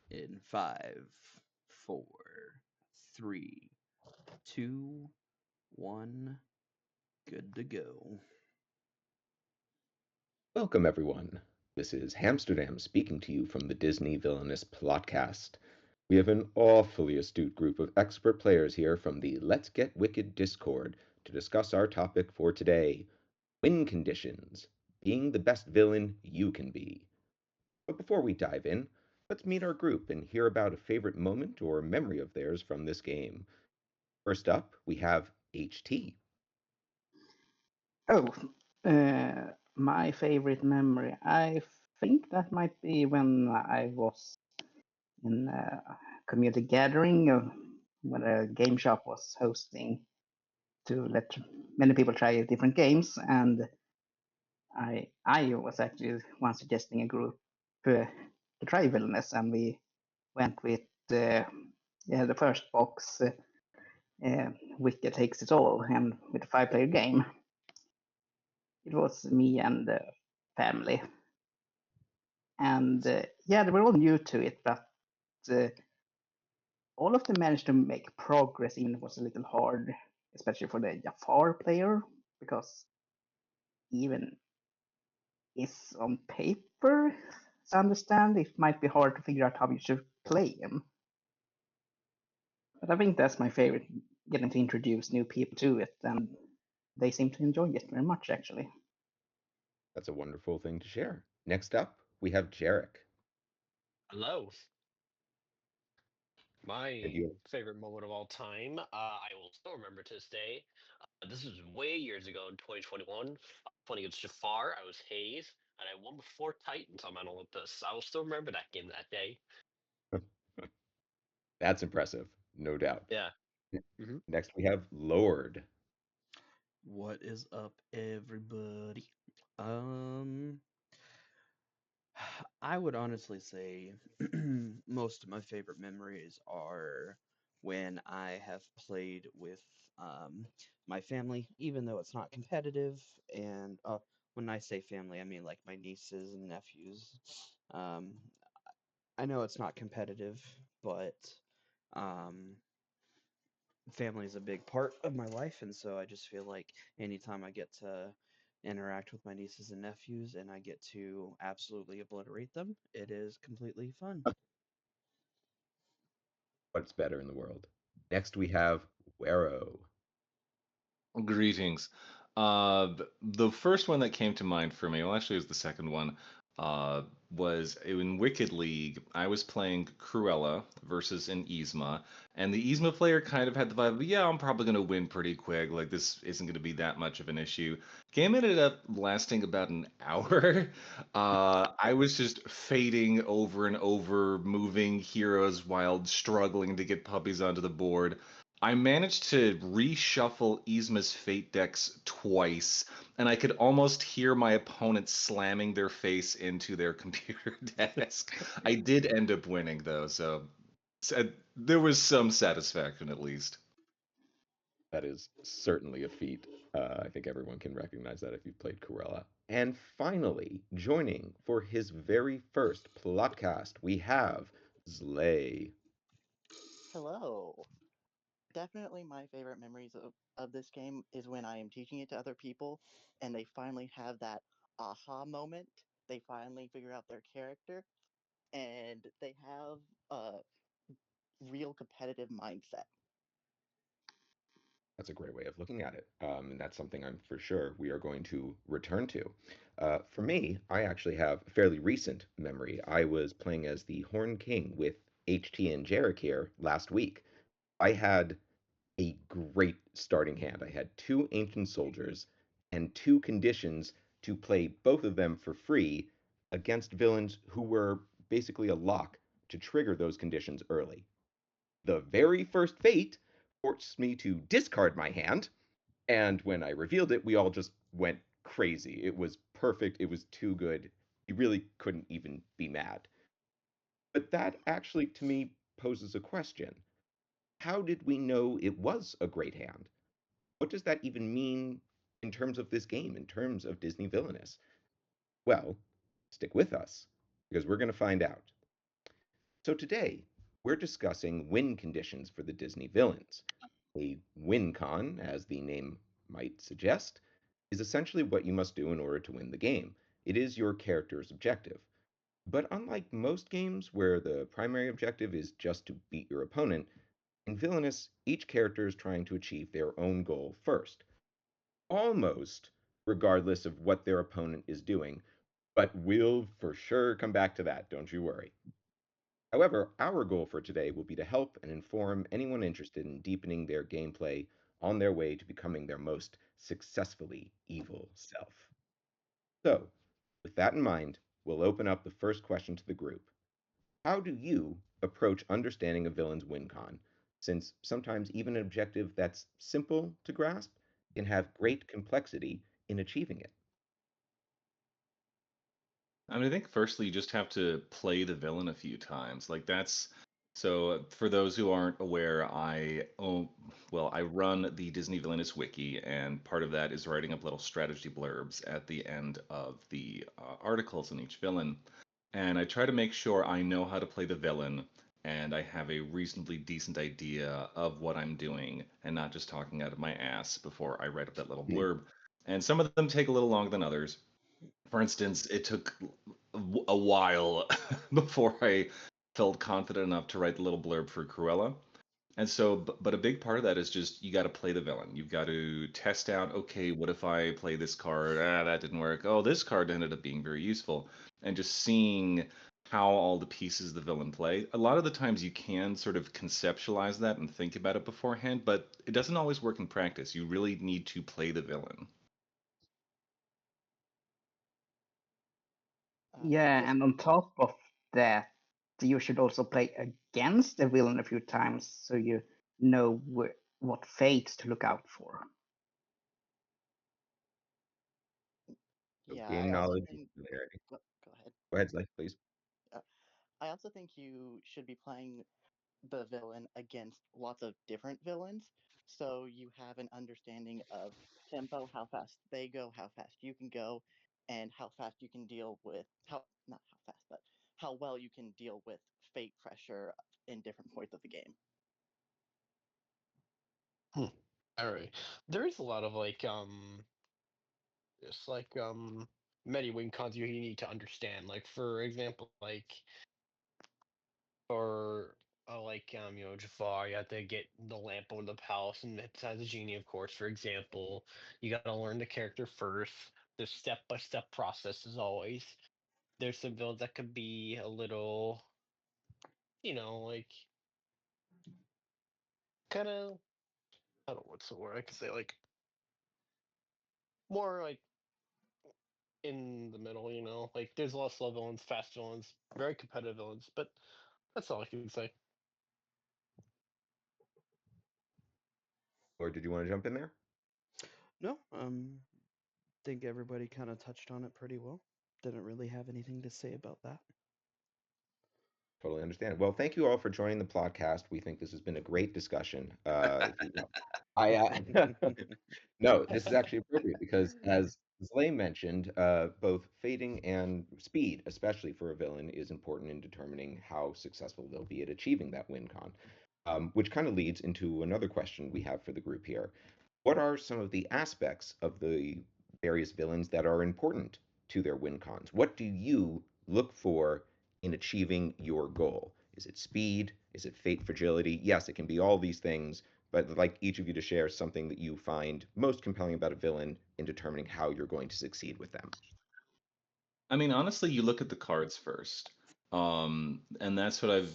In five, four, three, two, one, good to go. Welcome, everyone. This is Hamsterdam speaking to you from the Disney Villainous Plotcast. We have an awfully astute group of expert players here from the Let's Get Wicked Discord to discuss our topic for today: win conditions, being the best villain you can be. But before we dive in, let's meet our group and hear about a favorite moment or memory of theirs from this game. First up, we have HT. Oh, my favorite memory. I think that might be when I was in a community gathering when a game shop was hosting to let many people try different games, and I was actually one suggesting a group to try Villainous, and we went with the first box, Wicked Takes It All, and with a 5-player game. It was me and the family. And yeah, they were all new to it, but uh, all of them managed to make progress, even if it was a little hard, especially for the Jafar player, because even if on paper to understand, it might be hard to figure out how you should play him. But I think that's my favorite, getting to introduce new people to it, and they seem to enjoy it very much, actually. That's a wonderful thing to share. Next up, we have Jarek. Hello. And My you favorite moment of all time, I will still remember to this day. This was way years ago in 2021. Playing against Jafar, I was Hayes, and I won with 4 Titans on Mount Olympus. I will still remember that game that day. That's impressive, no doubt. Yeah. hmm Next, we have Lord. What is up, everybody? Um, I would honestly say most of my favorite memories are when I have played with my family, even though it's not competitive. And when I say family, I mean like my nieces and nephews. Um, I know it's not competitive, but um, family is a big part of my life, and so I just feel like anytime I get to interact with my nieces and nephews and I get to absolutely obliterate them, it is completely fun. What's better in the world? Next, we have Wero. Greetings. The first one that came to mind for me, well, actually, it was the second one, was in Wicked League. I was playing Cruella versus an Yzma, and the Yzma player kind of had the vibe, yeah, I'm probably going to win pretty quick. Like, this isn't going to be that much of an issue. Game ended up lasting about an hour. I was just fading over and over, moving heroes while struggling to get puppies onto the board. I managed to reshuffle Yzma's fate decks twice, and I could almost hear my opponent slamming their face into their computer desk. I did end up winning, though, so there was some satisfaction at least. That is certainly a feat. I think everyone can recognize that if you've played Cruella. And finally, joining for his very first plotcast, we have Zlay. Hello. Definitely my favorite memories of this game is when I am teaching it to other people and they finally have that aha moment. They finally figure out their character and they have a real competitive mindset. That's a great way of looking at it. And that's something I'm for sure we are going to return to. For me, I actually have a fairly recent memory. I was playing as the Horn King with HT and Jarek here last week. I had a great starting hand. I had two ancient soldiers and two conditions to play both of them for free against villains who were basically a lock to trigger those conditions early. The very first fate forced me to discard my hand, and when I revealed it, we all just went crazy. It was perfect. It was too good. You really couldn't even be mad. But that actually, to me, poses a question. How did we know it was a great hand? What does that even mean in terms of this game, in terms of Disney Villainous? Well, stick with us, because we're going to find out. So today, we're discussing win conditions for the Disney villains. A win con, as the name might suggest, is essentially what you must do in order to win the game. It is your character's objective. But unlike most games where the primary objective is just to beat your opponent, in Villainous, each character is trying to achieve their own goal first, almost regardless of what their opponent is doing. But we'll for sure come back to that, don't you worry. However, our goal for today will be to help and inform anyone interested in deepening their gameplay on their way to becoming their most successfully evil self. So, with that in mind, we'll open up the first question to the group. How do you approach understanding a villain's win con? Since sometimes even an objective that's simple to grasp can have great complexity in achieving it. I mean, I think firstly, you just have to play the villain a few times. Like that's so. For those who aren't aware, I run the Disney Villainous Wiki, and part of that is writing up little strategy blurbs at the end of the articles on each villain. And I try to make sure I know how to play the villain, and I have a reasonably decent idea of what I'm doing, and not just talking out of my ass before I write up that little blurb. And some of them take a little longer than others. For instance, it took a while before I felt confident enough to write the little blurb for Cruella. And so, but a big part of that is just you got to play the villain. You've got to test out, okay, what if I play this card? Ah, that didn't work. Oh, this card ended up being very useful. And just seeing how all the pieces of the villain play. A lot of the times you can sort of conceptualize that and think about it beforehand, but it doesn't always work in practice. You really need to play the villain. Yeah, Just and on top of that, you should also play against the villain a few times so you know what fates to look out for. So yeah, I game also knowledge and think. familiarity. Go ahead. Go ahead, Slay, please. Uh, I also think you should be playing the villain against lots of different villains, so you have an understanding of tempo, how fast they go, how fast you can go, and how fast you can deal with how not how fast, but how well you can deal with fate pressure in different points of the game. Hmm. All right. There is a lot of just many win cons you need to understand. Like for example, or Jafar, you have to get the lamp over the palace and it has a genie, of course. For example, you got to learn the character first. The step-by-step process as always. There's some builds that could be a little, like kind of, I don't know what's the word I could say, like more like in the middle, like there's a lot of slow villains, fast villains, very competitive villains, but that's all I can say. Or did you want to jump in there? No, think everybody kind of touched on it pretty well. Didn't really have anything to say about that. Totally understand. Well, thank you all for joining the podcast. We think this has been a great discussion. No, this is actually appropriate because, as Zlay mentioned, both fading and speed, especially for a villain, is important in determining how successful they'll be at achieving that win con. Which kind of leads into another question we have for the group here. What are some of the aspects of the various villains that are important to their win cons? What do you look for in achieving your goal? Is it speed? Is it fate fragility? Yes, it can be all these things, but I'd like each of you to share something that you find most compelling about a villain in determining how you're going to succeed with them. I mean, honestly, you look at the cards first. And that's what I've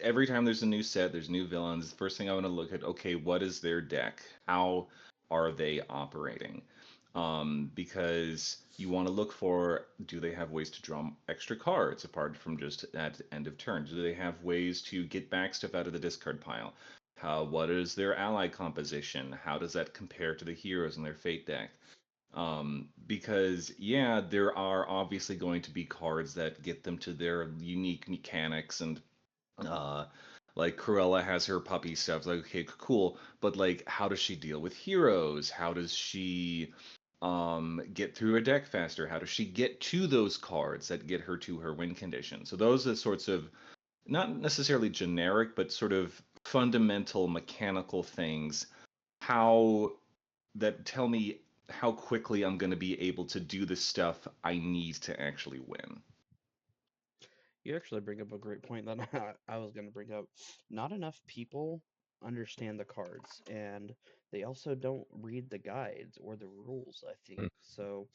every time there's a new set, there's new villains, the first thing I want to look at, okay, what is their deck? How are they operating? Because you want to look for, do they have ways to draw extra cards apart from just at end of turn? Do they have ways to get back stuff out of the discard pile? What is their ally composition? How does that compare to the heroes in their fate deck? Because yeah, there are obviously going to be cards that get them to their unique mechanics, and uh like Cruella has her puppy stuff, like okay, cool, but like how does she deal with heroes? How does she get through a deck faster? How does she get to those cards that get her to her win condition? So those are the sorts of not necessarily generic, but sort of fundamental mechanical things, how that tell me how quickly I'm going to be able to do the stuff I need to actually win. You actually bring up a great point that I was going to bring up. Not enough people understand the cards, and they also don't read the guides or the rules, I think. Mm. So,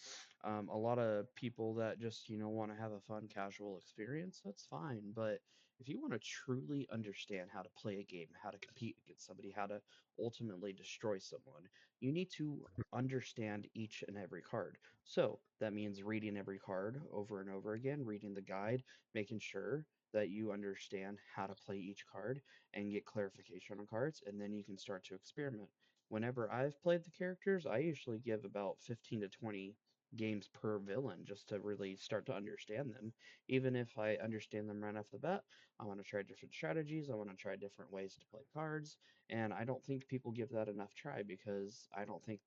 a lot of people that just, want to have a fun, casual experience, that's fine. But if you want to truly understand how to play a game, how to compete against somebody, how to ultimately destroy someone, you need to understand each and every card. So, that means reading every card over and over again, reading the guide, making sure that you understand how to play each card and get clarification on cards, and then you can start to experiment. Whenever I've played the characters, I usually give about 15 to 20 games per villain just to really start to understand them. Even if I understand them right off the bat, I want to try different strategies, I want to try different ways to play cards, and I don't think people give that enough try because I don't think,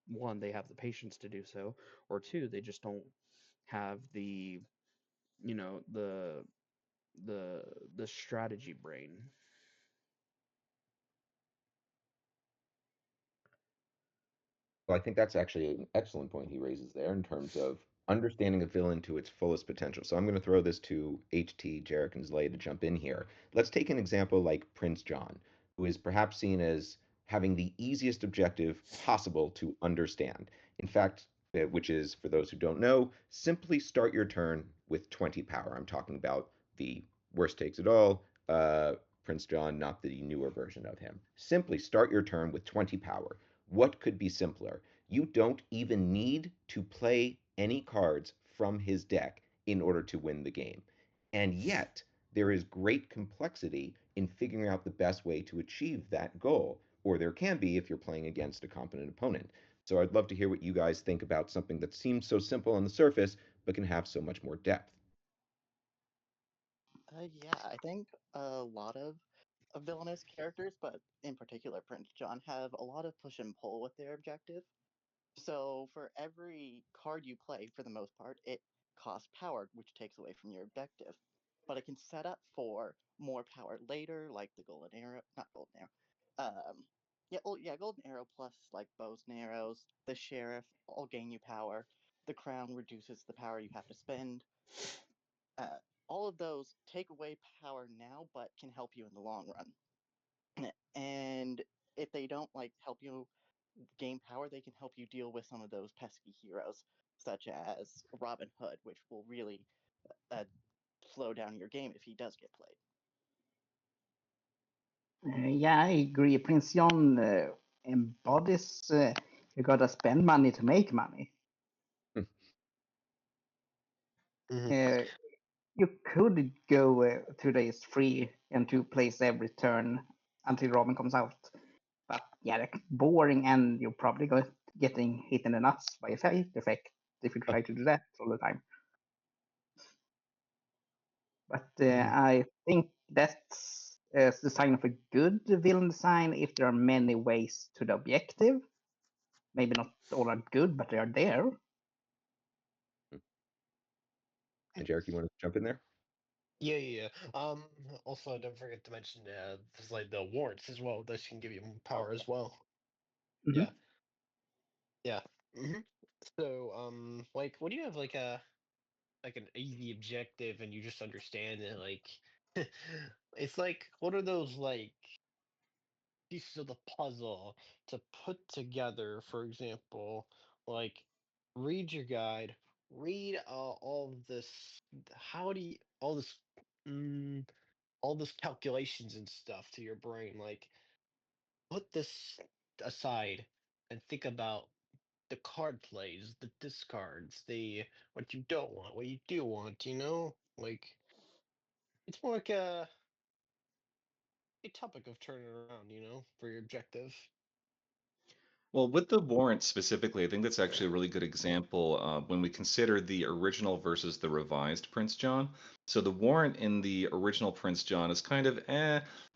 one, they have the patience to do so, or two, they just don't have you know the the the strategy brain. Well, I think that's actually an excellent point he raises there in terms of understanding a villain to its fullest potential. So I'm going to throw this to HT, Jarek, and Zlay to jump in here. Let's take an example like Prince John, who is perhaps seen as having the easiest objective possible to understand. In fact, which is, for those who don't know, simply start your turn with 20 power. I'm talking about the worst takes it all, Prince John, not the newer version of him. Simply start your turn with 20 power. What could be simpler? You don't even need to play any cards from his deck in order to win the game. And yet, there is great complexity in figuring out the best way to achieve that goal, or there can be if you're playing against a competent opponent. So I'd love to hear what you guys think about something that seems so simple on the surface, but can have so much more depth. Yeah, I think a lot of villainous characters, but in particular Prince John, have a lot of push and pull with their objective. So for every card you play, for the most part, it costs power, which takes away from your objective. But it can set up for more power later, like the golden arrow, not golden arrow. Yeah, oh yeah, golden arrow plus like bows and arrows. The sheriff all gain you power. The crown reduces the power you have to spend. Uh, all of those take away power now, but can help you in the long run. And if they don't like help you gain power, they can help you deal with some of those pesky heroes, such as Robin Hood, which will really uh, slow down your game if he does get played. Yeah, I agree. Prince John embodies you gotta spend money to make money. Mhm. Uh, you could go 2 days free and 2 plays every turn until Robin comes out. But yeah, that's boring, and you're probably getting hit in the nuts by a side effect if you try to do that all the time. But Mhm. I think that's the sign of a good villain design if there are many ways to the objective. Maybe not all are good, but they are there. And Jarek, you want to jump in there? Yeah, yeah, yeah. Also, don't forget to mention there's like the warrants as well. Those can give you more Oh power yeah. as well. Mhm. Yeah, yeah. So, like, what do you have like an easy objective and you just understand it? Like, it's like, what are those like pieces of the puzzle to put together? For example, like, read your guide, read all of this. How do you all this? Mm, all this calculations and stuff to your brain. Like, put this aside and think about the card plays, the discards, the what you don't want, what you do want, Like, it's more like a topic of turning around, for your objective. Well, with the warrant specifically, I think that's actually a really good example when we consider the original versus the revised Prince John. So the warrant in the original Prince John is kind of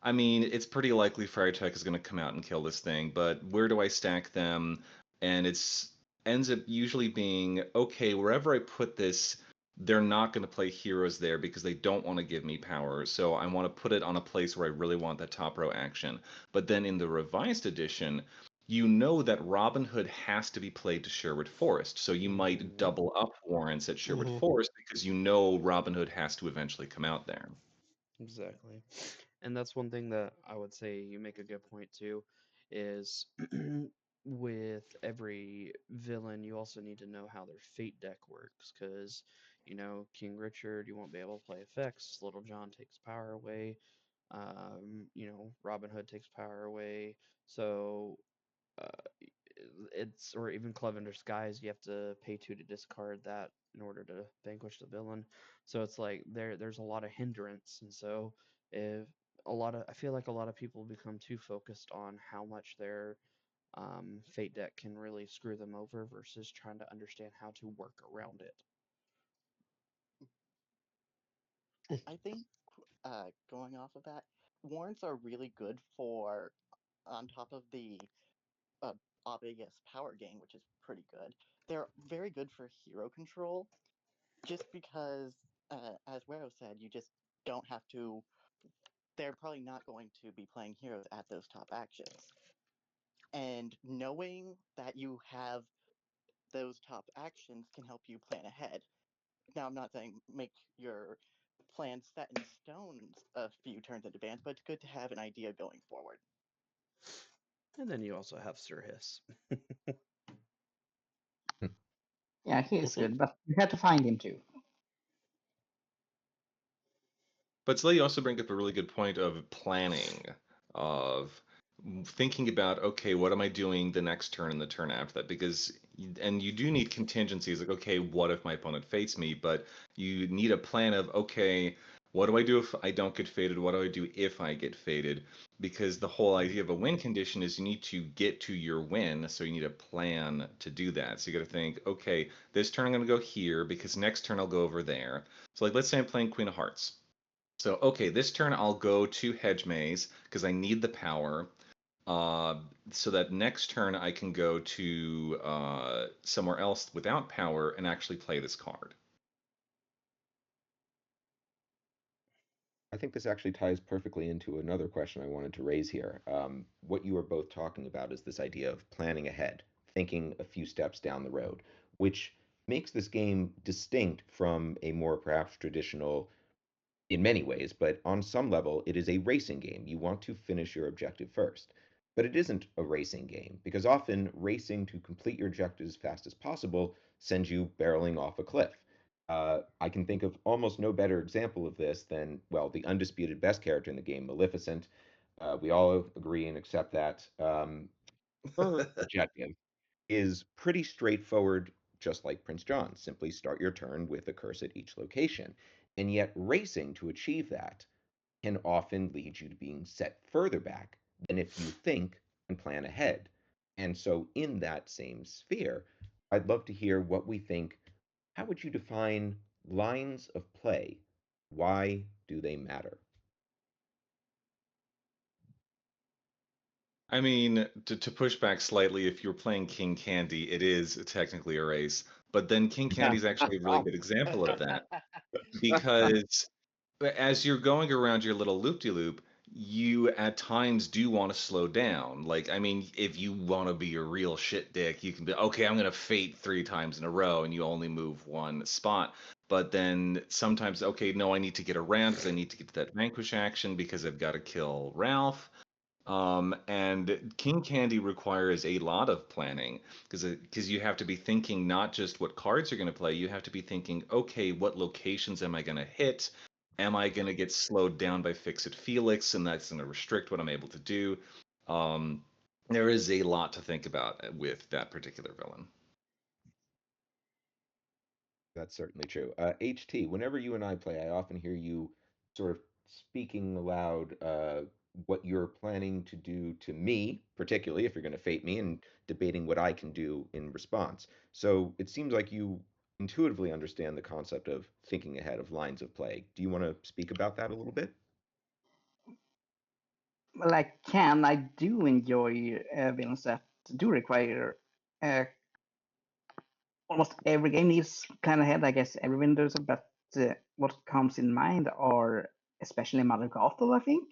I mean, it's pretty likely Fire Tech is going to come out and kill this thing, but where do I stack them? And it's ends up usually being okay, wherever I put this, they're not going to play heroes there because they don't want to give me power. So I want to put it on a place where I really want that top row action. But then in the revised edition, you know that Robin Hood has to be played to Sherwood Forest. So you might Mhm. double up warrants at Sherwood Mhm. Forest because you know Robin Hood has to eventually come out there. Exactly. And that's one thing that I would say you make a good point too, is with every villain, you also need to know how their fate deck works. Because, King Richard, you won't be able to play effects. Little John takes power away. Robin Hood takes power away. So, uh, it's or even Clever Disguise, you have to pay two to discard that in order to vanquish the villain. So it's like there's a lot of hindrance, and so if I feel like a lot of people become too focused on how much their fate deck can really screw them over versus trying to understand how to work around it. I think going off of that, warrants are really good for on top of the uh, obvious power gain, which is pretty good. They're very good for hero control, just because, as Wero said, you just don't have to. They're probably not going to be playing heroes at those top actions, and knowing that you have those top actions can help you plan ahead. Now, I'm not saying make your plan set in stone a few turns in advance, but it's good to have an idea going forward. And then you also have Sir Hiss. Yeah, he's good, but you have to find him too. But Slay, you also bring up a really good point of planning, of thinking about, okay, what am I doing the next turn and the turn after that? And you do need contingencies, like, okay, what if my opponent fates me? But you need a plan of, okay, what do I do if I don't get fated? What do I do if I get fated? Because the whole idea of a win condition is you need to get to your win, so you need a plan to do that. So you got to think, okay, this turn I'm going to go here because next turn I'll go over there. So, like, let's say I'm playing Queen of Hearts. So, okay, this turn I'll go to Hedge Maze because I need the power. Uh, so that next turn I can go to somewhere else without power and actually play this card. I think this actually ties perfectly into another question I wanted to raise here. What you are both talking about is this idea of planning ahead, thinking a few steps down the road, which makes this game distinct from a more perhaps traditional in many ways, but on some level, it is a racing game. You want to finish your objective first. But it isn't a racing game because often racing to complete your objective as fast as possible sends you barreling off a cliff. I can think of almost no better example of this than, well, the undisputed best character in the game, Maleficent. We all agree and accept that. Her objective is pretty straightforward, just like Prince John. Simply start your turn with a curse at each location. And yet, racing to achieve that can often lead you to being set further back than if you think and plan ahead. And so, in that same sphere, I'd love to hear what we think. How would you define lines of play? Why do they matter? I mean, to push back slightly, if you're playing King Candy, it is technically a race. But then King Candy is actually a really good example of that because as you're going around your little loop-de-loop, you at times do want to slow down. Like, I mean, if you want to be a real shit dick, you can be, okay, I'm going to fate 3 times in a row and you only move one spot. But then sometimes, okay, no, I need to get around because I need to get to that vanquish action because I've got to kill Ralph. And King Candy requires a lot of planning because you have to be thinking not just what cards you're going to play, you have to be thinking, okay, what locations am I going to hit? Am I going to get slowed down by Fix It Felix, and that's going to restrict what I'm able to do? Um, there is a lot to think about with that particular villain. That's certainly true. HT, whenever you and I play, I often hear you sort of speaking aloud what you're planning to do to me, particularly if you're going to fate me, and debating what I can do in response. So it seems like you intuitively understand the concept of thinking ahead of lines of play. Do you want to speak about that a little bit? Well, I can. I do enjoy villains that do require uh, almost every game needs plan ahead. I guess every Windows, but what comes in mind are especially Mother Gothel, I think,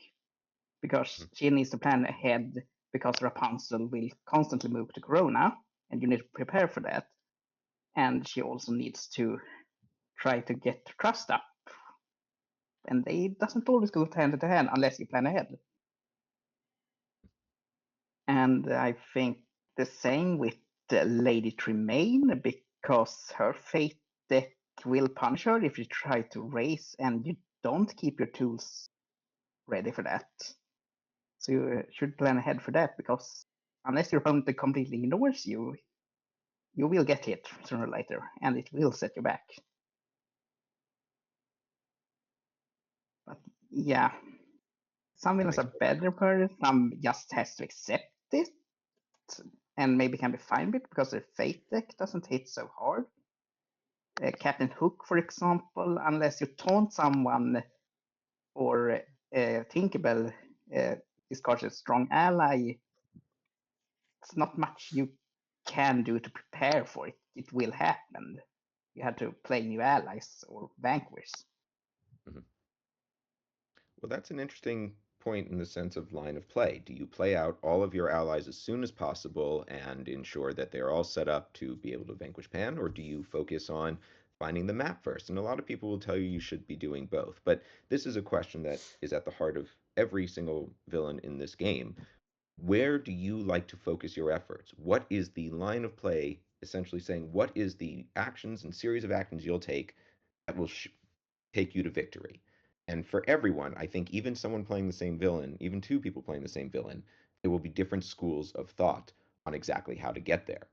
because she needs to plan ahead because Rapunzel will constantly move to Corona, and you need to prepare for that. And she also needs to try to get trust up, and it doesn't always go hand to hand unless you plan ahead. And I think the same with Lady Tremaine, because her fate deck will punish her if you try to race and you don't keep your tools ready for that. So you should plan ahead for that, because unless your opponent completely ignores you, you will get hit sooner or later, and it will set you back. But yeah, some That villains makes are better per, some just has to accept it, and maybe can be fine with because their fate deck doesn't hit so hard. Captain Hook, for example, unless you taunt someone or Tinkerbell discards a strong ally, it's not much you can do to prepare for it. It will happen. You have to play new allies or vanquish. Mhm. Well, that's an interesting point in the sense of line of play. Do you play out all of your allies as soon as possible and ensure that they're all set up to be able to vanquish Pan, or do you focus on finding the map first? And a lot of people will tell you you should be doing both. But this is a question that is at the heart of every single villain in this game. Where do you like to focus your efforts? What is the line of play, essentially saying what is the actions and series of actions you'll take that will take you to victory? And for everyone, I think even someone playing the same villain, even two people playing the same villain, there will be different schools of thought on exactly how to get there.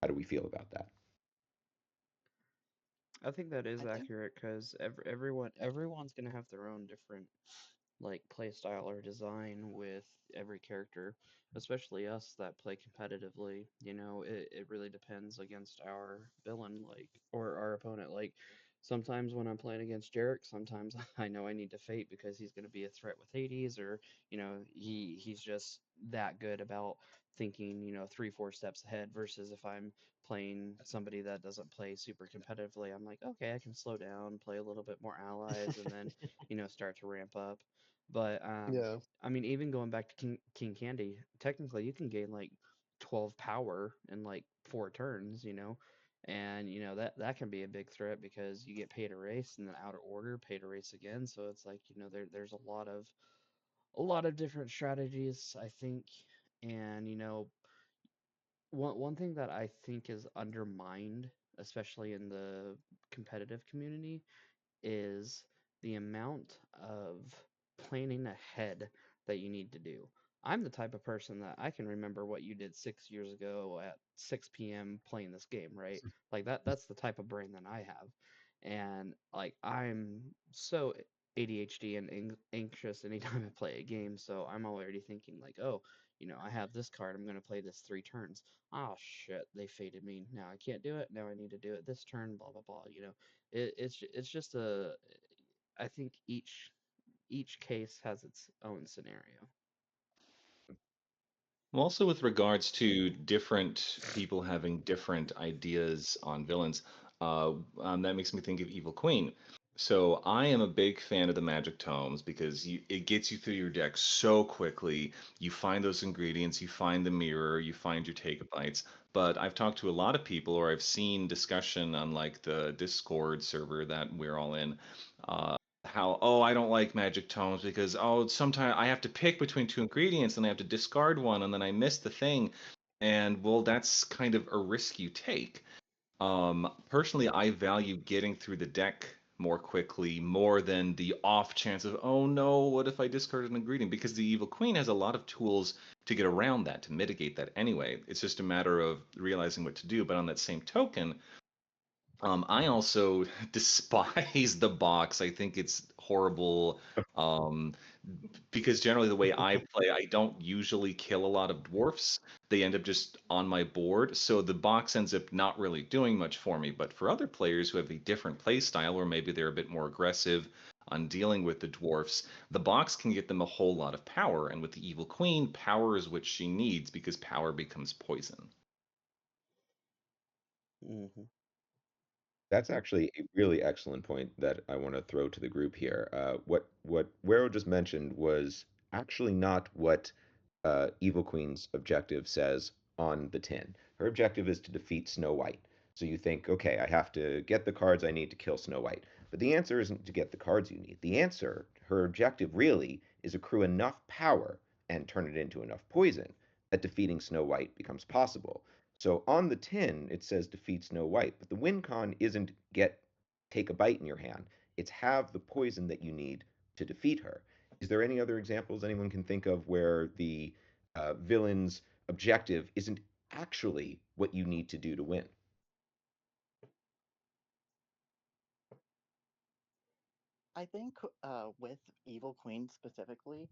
How do we feel about that? I think that is I think accurate because everyone's gonna have their own different like play style or design with every character, especially us that play competitively. It really depends against our villain, like, or our opponent. Like, sometimes when I'm playing against Jarek, sometimes I know I need to fate because he's going to be a threat with Hades, or he's just that good about thinking 3-4 steps ahead. Versus if I'm playing somebody that doesn't play super competitively, I'm like, okay, I can slow down, play a little bit more allies, and then start to ramp up. But Yeah. I mean, even going back to King Candy, technically you can gain like 12 power in like 4 turns, and that can be a big threat because you get paid a race and then out of order, paid a race again. So it's like there's a lot of different strategies, I think. And one thing that I think is undermined, especially in the competitive community, is the amount of planning ahead that you need to do. I'm the type of person that I can remember what you did 6 years ago at 6 p.m. playing this game, right? Like that's the type of brain that I have. And like I'm so ADHD and anxious anytime I play a game, so I'm already thinking like, oh, I have this card, I'm gonna play this 3 turns. Oh shit, they faded me. Now I can't do it. Now I need to do it this turn, blah blah blah. It's just I think each case has its own scenario. Well, also with regards to different people having different ideas on villains, that makes me think of Evil Queen. So I am a big fan of the Magic Tomes because it gets you through your deck so quickly. You find those ingredients, you find the mirror, you find your take-a-bites. But I've talked to a lot of people, or I've seen discussion on like the Discord server that we're all in, how, oh, I don't like magic tomes because, oh, sometimes I have to pick between two ingredients and I have to discard one and then I miss the thing. And well, that's kind of a risk you take. Personally, I value getting through the deck more quickly, more than the off chance of, oh no, what if I discard an ingredient? Because the Evil Queen has a lot of tools to get around that, to mitigate that anyway. It's just a matter of realizing what to do. But on that same token, I also despise the box. I think it's horrible. Um, because generally the way I play, I don't usually kill a lot of dwarfs. They end up just on my board, so the box ends up not really doing much for me. But for other players who have a different play style, or maybe they're a bit more aggressive on dealing with the dwarfs, the box can get them a whole lot of power. And with the Evil Queen, power is what she needs because power becomes poison. Hmm. That's actually a really excellent point that I want to throw to the group here. What Wero just mentioned was actually not what Evil Queen's objective says on the tin. Her objective is to defeat Snow White. So you think, okay, I have to get the cards I need to kill Snow White. But the answer isn't to get the cards you need. The answer, her objective really, is accrue enough power and turn it into enough poison that defeating Snow White becomes possible. So on the tin, it says defeat Snow White, but the win con isn't get take a bite in your hand. It's have the poison that you need to defeat her. Is there any other examples anyone can think of where the villain's objective isn't actually what you need to do to win? I think with Evil Queen specifically,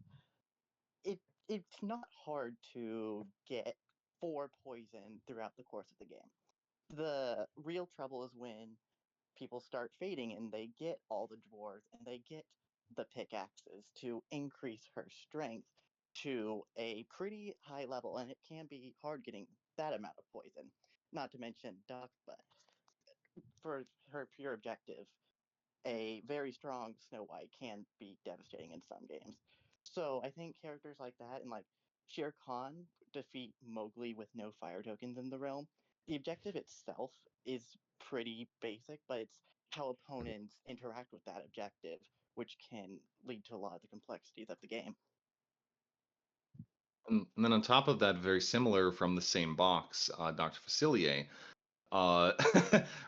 it it's not hard to get four poison throughout the course of the game. The real trouble is when people start fading and they get all the dwarves and they get the pickaxes to increase her strength to a pretty high level, and it can be hard getting that amount of poison. Not to mention Duck, but for her pure objective, a very strong Snow White can be devastating in some games. So I think characters like that and like Shere Khan defeat Mowgli with no fire tokens in the realm. The objective itself is pretty basic, but it's how opponents interact with that objective, which can lead to a lot of the complexities of the game. And then on top of that, very similar from the same box, Dr. Facilier. Uh,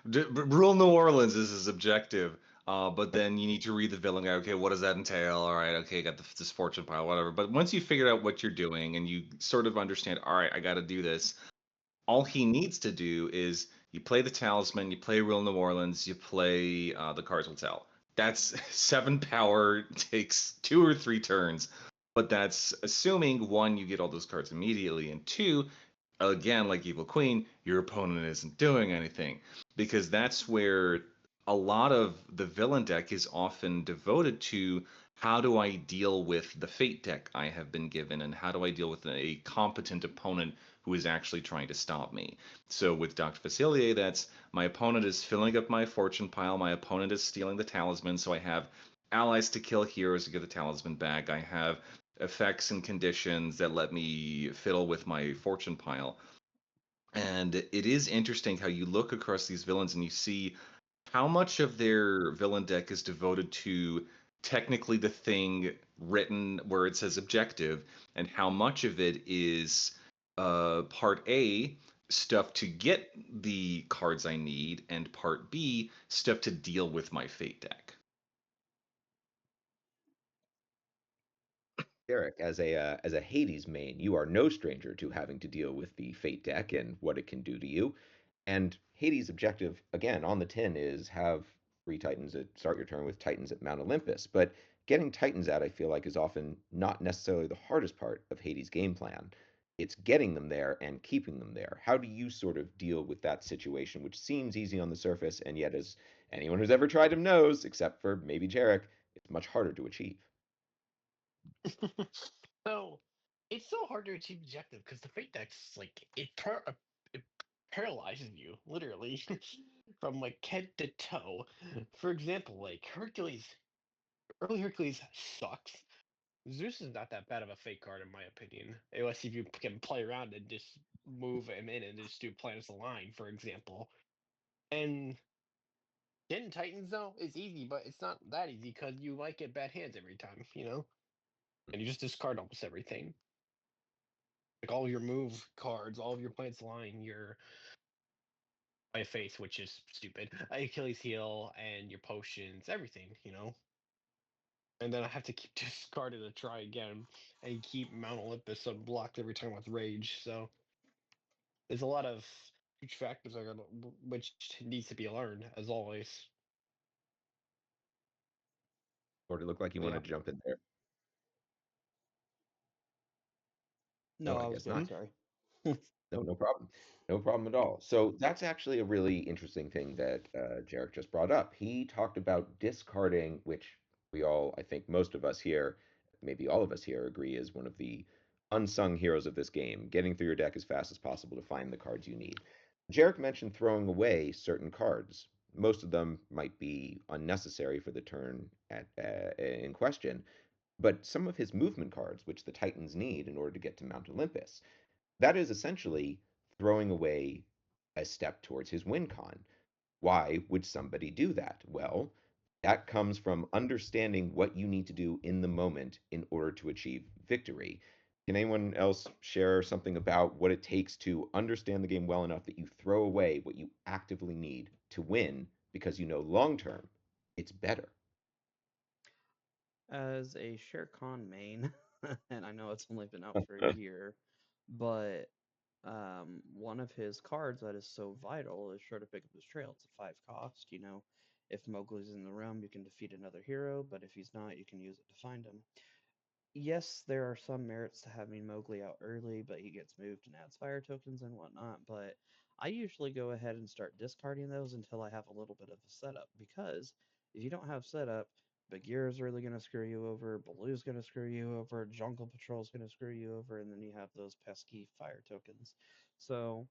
Rule New Orleans is his objective, but then you need to read the villain guide. Okay, what does that entail? All right, okay, got this fortune pile, whatever. But once you figure out what you're doing and you sort of understand, all right, I got to do this, all he needs to do is you play the talisman, you play Real New Orleans, you play the cards will tell. That's 7 power, takes 2 or 3 turns, but that's assuming one, you get all those cards immediately, and two, again, like Evil Queen, your opponent isn't doing anything. Because that's where a lot of the villain deck is often devoted to how do I deal with the fate deck I have been given, and how do I deal with a competent opponent who is actually trying to stop me. So with Dr. Facilier, that's my opponent is filling up my fortune pile, my opponent is stealing the talisman, so I have allies to kill heroes to get the talisman back. I have effects and conditions that let me fiddle with my fortune pile. And it is interesting how you look across these villains and you see how much of their villain deck is devoted to technically the thing written where it says objective, and how much of it is part A, stuff to get the cards I need, and part B, stuff to deal with my fate deck. Derek, as a Hades main, you are no stranger to having to deal with the Fate deck and what it can do to you. And Hades' objective, again, on the tin is have 3 Titans at start your turn with Titans at Mount Olympus. But getting Titans out, I feel like, is often not necessarily the hardest part of Hades' game plan. It's getting them there and keeping them there. How do you sort of deal with that situation, which seems easy on the surface, and yet, as anyone who's ever tried him knows, except for maybe Jarek, it's much harder to achieve? So it's so hard to achieve objective because the fate deck's like it paralyzes you literally from like head to toe. For example, like Hercules, early Hercules sucks. Zeus is not that bad of a fake card in my opinion, unless if you can play around and just move him in and just do planets align, for example. And getting Titans though is easy, but it's not that easy because you might get bad hands every time, and you just discard almost everything. Like all your move cards, all of your planets align, your my face, which is stupid, Achilles heel, and your potions, everything. And then I have to keep discarding to try again, and keep Mount Olympus unblocked every time with rage. So there's a lot of huge factors I got, which needs to be learned as always. Or it looked like you Yeah. wanted to jump in there. No, No, I I was guess good. not. Sorry. No, no problem. No problem at all. So that's actually a really interesting thing that Jarek just brought up. He talked about discarding, which we all, I think most of us here, maybe all of us here, agree is one of the unsung heroes of this game, getting through your deck as fast as possible to find the cards you need. Jarek mentioned throwing away certain cards. Most of them might be unnecessary for the turn in question, but some of his movement cards, which the Titans need in order to get to Mount Olympus, that is essentially throwing away a step towards his win con. Why would somebody do that? Well, that comes from understanding what you need to do in the moment in order to achieve victory. Can anyone else share something about what it takes to understand the game well enough that you throw away what you actively need to win because you know long term it's better? As a Shere Khan main, and I know it's only been out for a year, but one of his cards that is so vital is sure to pick up his trail. It's a 5 cost. If Mowgli's in the realm, you can defeat another hero, but if he's not, you can use it to find him. Yes, there are some merits to having Mowgli out early, but he gets moved and adds fire tokens and whatnot. But I usually go ahead and start discarding those until I have a little bit of a setup, because if you don't have setup, Bagheera's really going to screw you over, Baloo's going to screw you over, Jungle Patrol's going to screw you over, and then you have those pesky fire tokens. So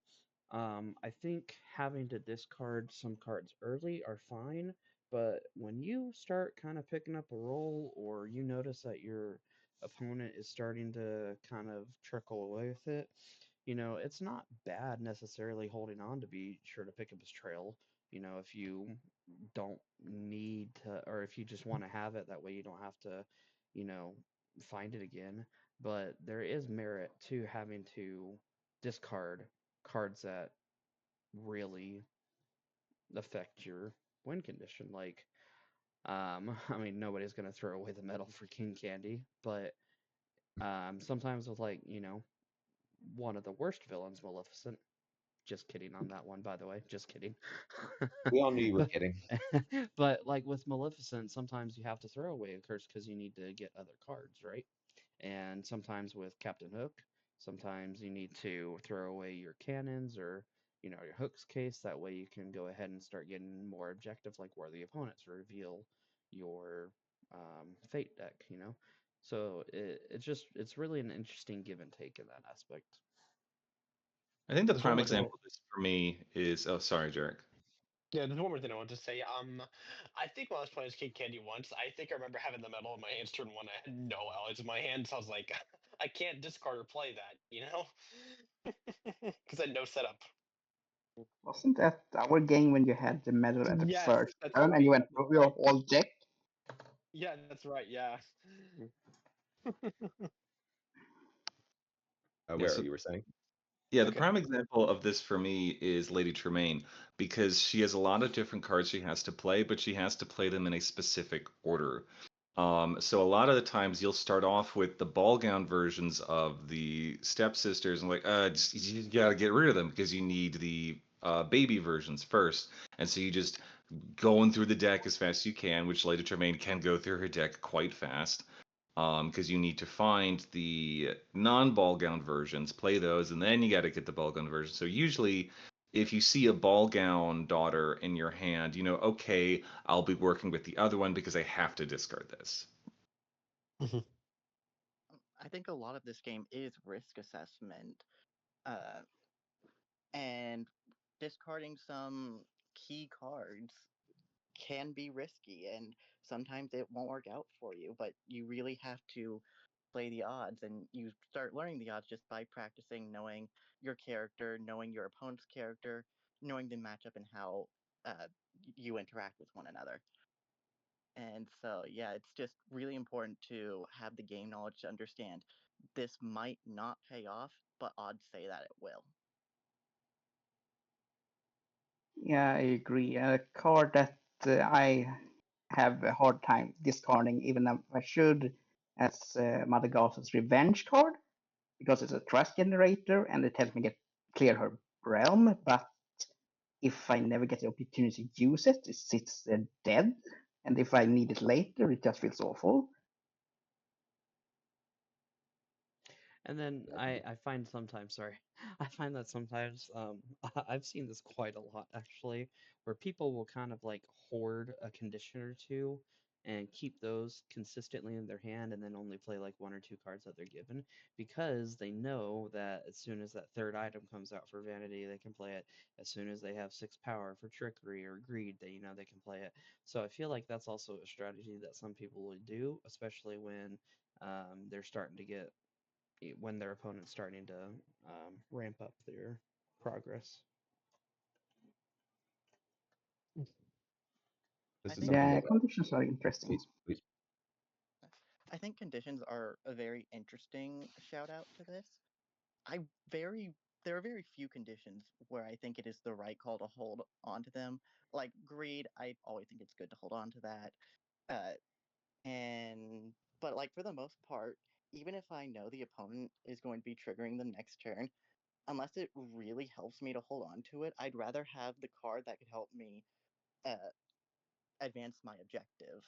I think having to discard some cards early are fine, but when you start kind of picking up a roll, or you notice that your opponent is starting to kind of trickle away with it, it's not bad necessarily holding on to be sure to pick up his trail. If you don't need to, or if you just want to have it, that way you don't have to, you know, find it again. But there is merit to having to discard cards that really affect your win condition. Like, I mean, nobody's gonna throw away the medal for King Candy, but sometimes with, like, one of the worst villains, Maleficent. Just kidding on that one, by the way. Just kidding. We all knew you were but kidding. but like with Maleficent, sometimes you have to throw away a curse because you need to get other cards, right? And sometimes with Captain Hook, sometimes you need to throw away your cannons, or your Hook's case. That way you can go ahead and start getting more objective, like worthy opponents, reveal your fate deck. So it's really an interesting give and take in that aspect. I think the There's one prime more thing. example of this for me is, oh, sorry, Jarek. Yeah, there's one more thing I want to say. I think when I was playing as King Candy once, I think I remember having the medal in my hands turn one. I had no allies in my hands. So I was like, I can't discard or play that, because I had no setup. Wasn't that our game when you had the medal at the Yes, first that's turn and you right. went we were all deck? Yeah, that's right. Yeah. Yeah, Where so you were saying? yeah, the Okay. prime example of this for me is Lady Tremaine, because she has a lot of different cards she has to play, but she has to play them in a specific order. So a lot of the times you'll start off with the ball gown versions of the stepsisters and like, you gotta get rid of them because you need the baby versions first. And so you just going through the deck as fast as you can, which Lady Tremaine can go through her deck quite fast. Because you need to find the non-ball gown versions, play those, and then you got to get the ball gown version. So usually, if you see a ball gown daughter in your hand, you know, okay, I'll be working with the other one because I have to discard this. I think a lot of this game is risk assessment, uh, and discarding some key cards can be risky, and sometimes it won't work out for you. But you really have to play the odds, and you start learning the odds just by practicing knowing your character, knowing your opponent's character, knowing the matchup and how uh, you interact with one another. And so, yeah, it's just really important to have the game knowledge to understand this might not pay off, but odds say that it will. Yeah, I agree. A card that I have a hard time discarding, even if I should, as Mother Gothel's Revenge card, because it's a trust generator and it helps me get clear her realm. But if I never get the opportunity to use it, it sits there dead. And if I need it later, it just feels awful. And then I find sometimes, sorry, I find that sometimes I've seen this quite a lot actually, where people will kind of like hoard a condition or two and keep those consistently in their hand and then only play like one or two cards that they're given because they know that as soon as that third item comes out for vanity, they can play it. As soon as they have six power for trickery or greed, they can play it. So I feel like that's also a strategy that some people would do, especially when they're starting to get when their opponent's starting to ramp up their progress. I This is think something The that conditions are interesting. please. I think conditions are a very interesting shout out to this. I very There are very few conditions where I think it is the right call to hold on to them. Like greed, I always think it's good to hold on to that. Uh, and but like for the most part, even if I know the opponent is going to be triggering the next turn, unless it really helps me to hold on to it, I'd rather have the card that could help me uh, advance my objective.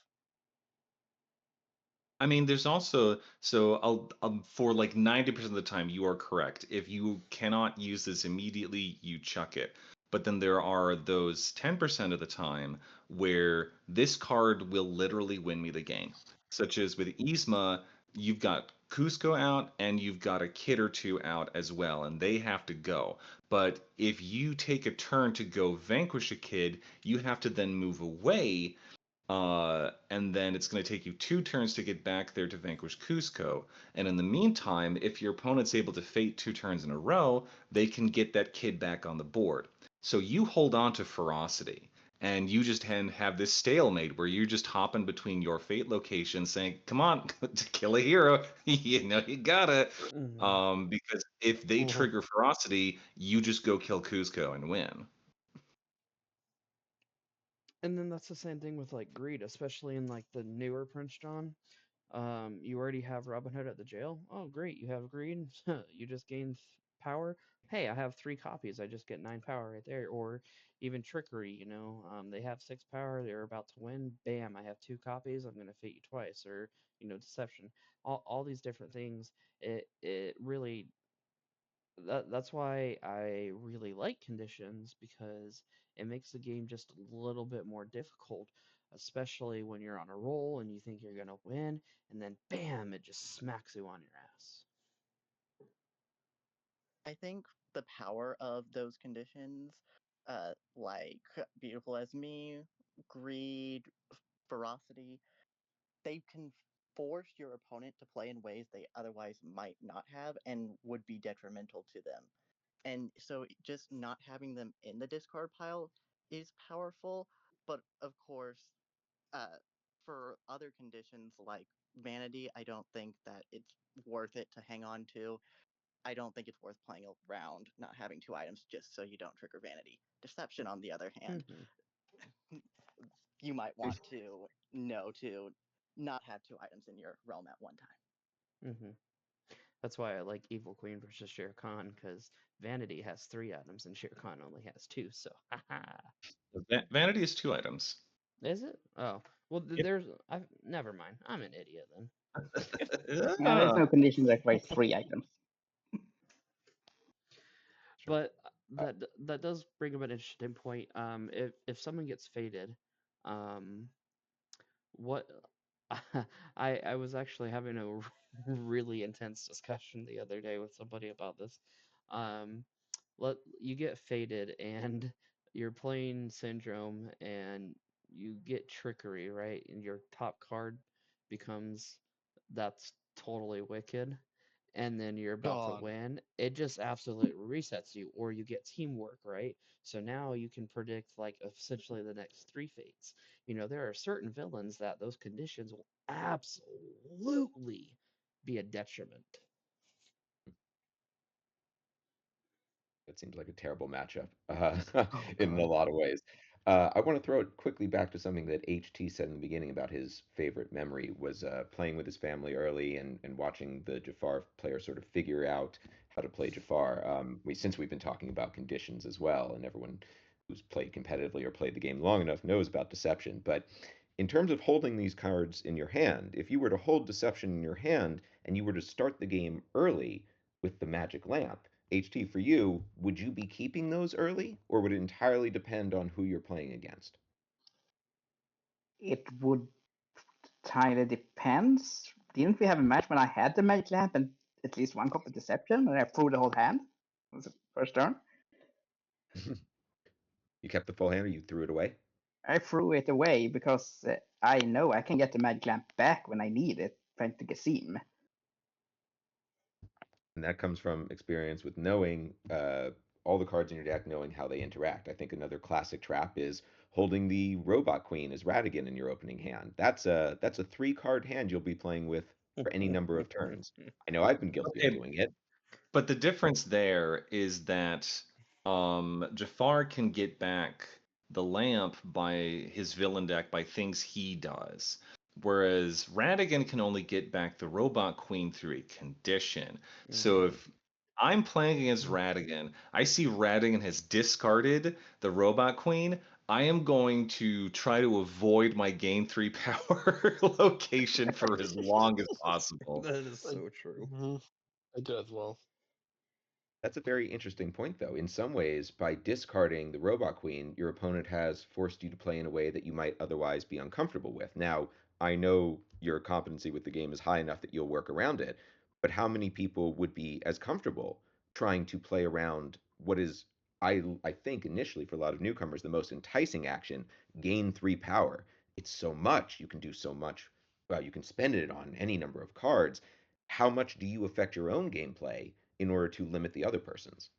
I mean, there's also so for like 90% of the time you are correct. If you cannot use this immediately, you chuck it. But then there are those 10% of the time where this card will literally win me the game. Such as with Yzma, you've got Cusco out and you've got a kid or two out as well, and they have to go. But if you take a turn to go vanquish a kid, you have to then move away, and then it's going to take you 2 turns to get back there to vanquish Cusco. And in the meantime, if your opponent's able to fate 2 turns in a row, they can get that kid back on the board. So you hold on to Ferocity, and you just have this stalemate where you're just hopping between your fate locations saying, come on, to kill a hero, you know you gotta. Mm-hmm. Because if they Well, trigger Ferocity, you just go kill Cusco and win. and then that's the same thing with like greed, especially in like the newer Prince John. You already have Robin Hood at the jail. Oh, great, you have greed. You just gain power. Hey, I have three copies. I just get nine power right there. Or even trickery. They have six power. They're about to win. Bam, I have two copies. I'm gonna fate you twice. Or deception. All these different things. It really that's why I really like conditions because it makes the game just a little bit more difficult, especially when you're on a roll and you think you're gonna win, and then bam, it just smacks you on your ass. I think the power of those conditions, like Beautiful as Me, Greed, Ferocity, they can force your opponent to play in ways they otherwise might not have and would be detrimental to them. And so just not having them in the discard pile is powerful, but of course, uh, for other conditions like Vanity, I don't think that it's worth it to hang on to. I don't think it's worth playing around not having two items just so you don't trigger Vanity. Deception, on the other hand, Hmm. you might want to know to not have two items in your realm at one time. Hmm. That's why I like Evil Queen versus Shere Khan because Vanity has three items and Shere Khan only has two. So, haha. Vanity is 2 items. Is it? Oh, well, Yep. there's. I never mind. I'm an idiot then. Yeah, there's Yeah. no condition that requires three items. Sure. But Uh, that does bring up an interesting point. If someone gets faded, um, what I was actually having a really intense discussion the other day with somebody about this. Um, let you get faded and you're playing Syndrome and you get Trickery, right? And your top card becomes that's totally wicked, and then you're about to God. win, it just absolutely resets you, or you get teamwork, right? So now you can predict like essentially the next three fates. There are certain villains that those conditions will absolutely be a detriment. That seems like a terrible matchup Oh in a God. lot of ways. I want to throw it quickly back to something that HT said in the beginning about his favorite memory was playing with his family early and watching the Jafar player sort of figure out how to play Jafar. Since we've been talking about conditions as well, and everyone who's played competitively or played the game long enough knows about deception. But in terms of holding these cards in your hand, if you were to hold deception in your hand and you were to start the game early with the magic lamp, HT, for you, would you be keeping those early, or would it entirely depend on who you're playing against? It would entirely depends. Didn't we have a match when I had the magic lamp and at least one copy deception, and I threw the whole hand? It was the first turn. You kept the full hand, or you threw it away? I threw it away because I know I can get the magic lamp back when I need it, thanks to Gasim. And that comes from experience with knowing all the cards in your deck, knowing how they interact. I think another classic trap is holding the Robot Queen as Radigan in your opening hand. That's a 3 card hand you'll be playing with for any number of turns. I know I've been guilty of Okay, doing it. but the difference there is that Jafar can get back the lamp by his villain deck by things he does. Whereas Radigan can only get back the Robot Queen through a condition. So if I'm playing against Radigan, I see Radigan has discarded the Robot Queen. I am going to try to avoid my gain 3 power location for as long as possible. That is I, so true. I do as well. That's a very interesting point, though. In some ways, by discarding the Robot Queen, your opponent has forced you to play in a way that you might otherwise be uncomfortable with. Now, I know your competency with the game is high enough that you'll work around it, but how many people would be as comfortable trying to play around what is, I think, initially for a lot of newcomers, the most enticing action, gain 3 power? It's so much. You can do so much. Well, you can spend it on any number of cards. How much do you affect your own gameplay in order to limit the other person's?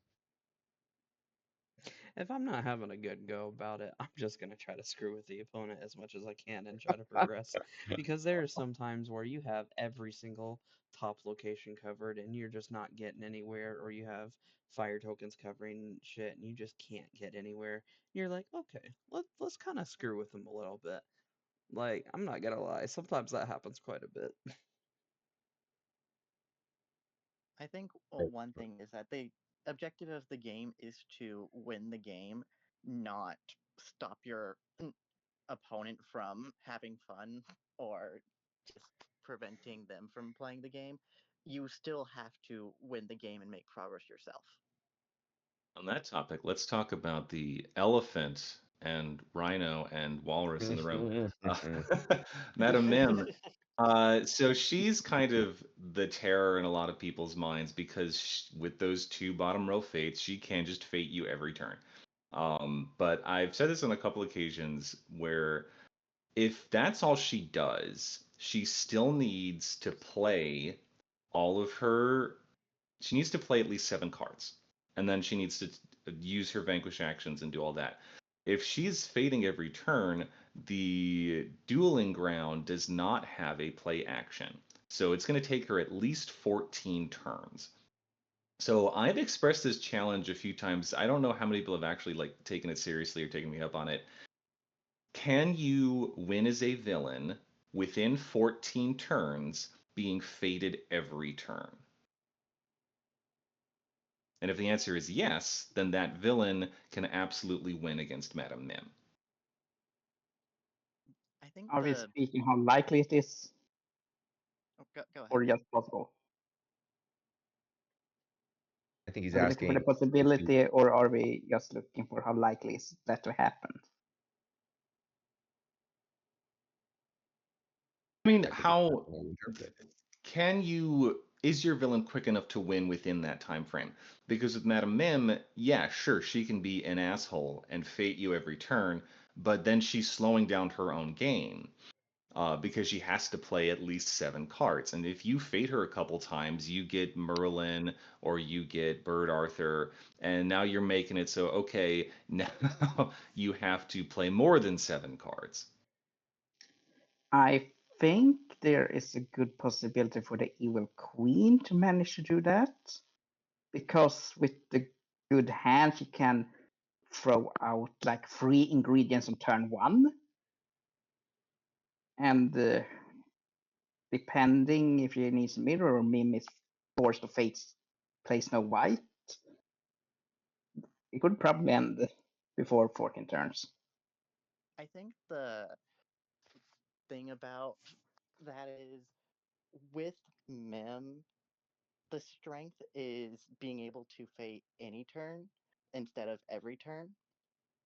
If I'm not having a good go about it, I'm just gonna try to screw with the opponent as much as I can and try to progress. Because there are some times where you have every single top location covered and you're just not getting anywhere, or you have fire tokens covering shit and you just can't get anywhere. You're like, okay, let's kind of screw with them a little bit. Like, I'm not gonna lie, sometimes that happens quite a bit. I think one thing is that the objective of the game is to win the game, not stop your opponent from having fun or just preventing them from playing the game. You still have to win the game and make progress yourself. On that topic, let's talk about the elephant and rhino and walrus in the room. Uh, Madam Mim. So she's kind of the terror in a lot of people's minds because with those 2 bottom row fates, she can just fate you every turn. But I've said this on a couple occasions where if that's all she does, she still needs to play all of her she needs to play at least 7 cards, and then she needs to use her vanquish actions and do all that. If she's fading every turn, the dueling ground does not have a play action, so it's going to take her at least 14 turns. So I've expressed this challenge a few times. I don't know how many people have actually like taken it seriously or taken me up on it. Can you win as a villain within 14 turns, being faded every turn? And if the answer is yes, then that villain can absolutely win against Madame Mim. I think Are we the speaking how likely it is, go ahead. or just possible? I think he's Are we looking for the asking. possibility, or are we just looking for how likely is that to happen? I mean, I think it's how how you interpret it. can you is your villain quick enough to win within that time frame? Because with Madame Mim, yeah, sure, she can be an asshole and fate you every turn, but then she's slowing down her own game. Because she has to play at least 7 cards. And if you fade her a couple times, you get Merlin or you get Bird Arthur, and now you're making it so, okay, now you have to play more than 7 cards. I think there is a good possibility for the Evil Queen to manage to do that, because with the good hand, she can throw out like 3 ingredients on turn 1, and depending if she needs a mirror or Mim is forced to face play Snow White, it could probably end before 14 turns. I think the thing about that is with Mem, the strength is being able to fate any turn instead of every turn.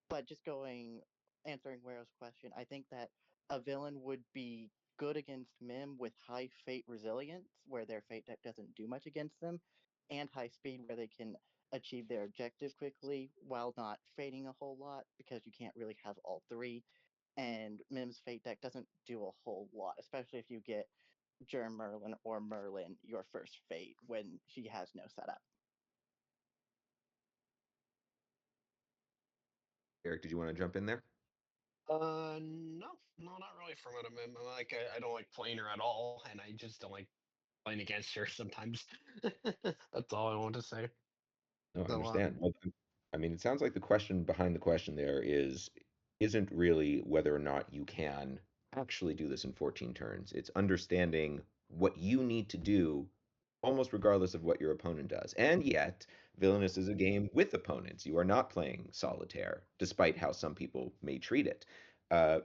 But just answering Waro's question, I think that a villain would be good against Mim with high fate resilience, where their fate deck doesn't do much against them, and high speed, where they can achieve their objective quickly while not fading a whole lot because you can't really have all three. And Mim's fate deck doesn't do a whole lot, especially if you get Germ Merlin or Merlin your first fate when she has no setup. Eric, did you want to jump in there? No, no, not really from what like. I don't like playing her at all, and I just don't like playing against her sometimes. That's all I want to say. No, I So, understand. Well, I mean, it sounds like the question behind the question there isn't really whether or not you can actually do this in 14 turns. It's understanding what you need to do almost regardless of what your opponent does. And yet, Villainous is a game with opponents. You are not playing solitaire, despite how some people may treat it. Uh,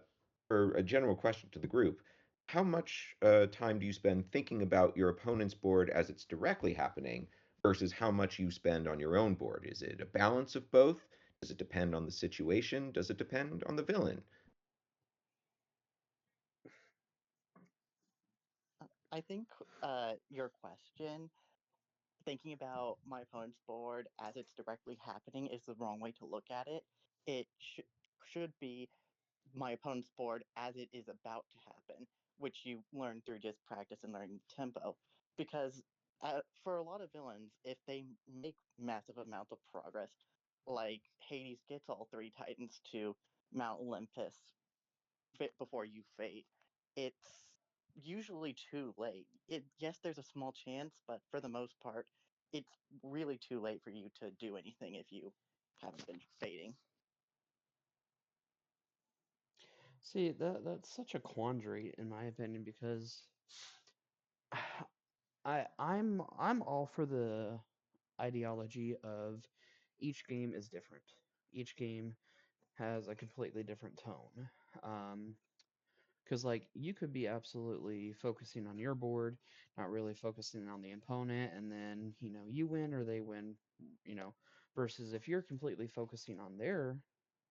for a general question to the group, how much time do you spend thinking about your opponent's board as it's directly happening versus how much you spend on your own board? Is it a balance of both? Does it depend on the situation? Does it depend on the villain? I think your question, thinking about my opponent's board as it's directly happening, is the wrong way to look at it. It should be my opponent's board as it is about to happen, which you learn through just practice and learning tempo. Because for a lot of villains, if they make massive amounts of progress, like Hades gets all three Titans to Mount Olympus before you fade, it's usually too late. Yes, there's a small chance, but for the most part, it's really too late for you to do anything if you haven't been fading. See, that's such a quandary in my opinion because I'm all for the ideology of each game is different. Each game has a completely different tone. Because like you could be absolutely focusing on your board, not really focusing on the opponent, and then you win or they win, you know, versus if you're completely focusing on their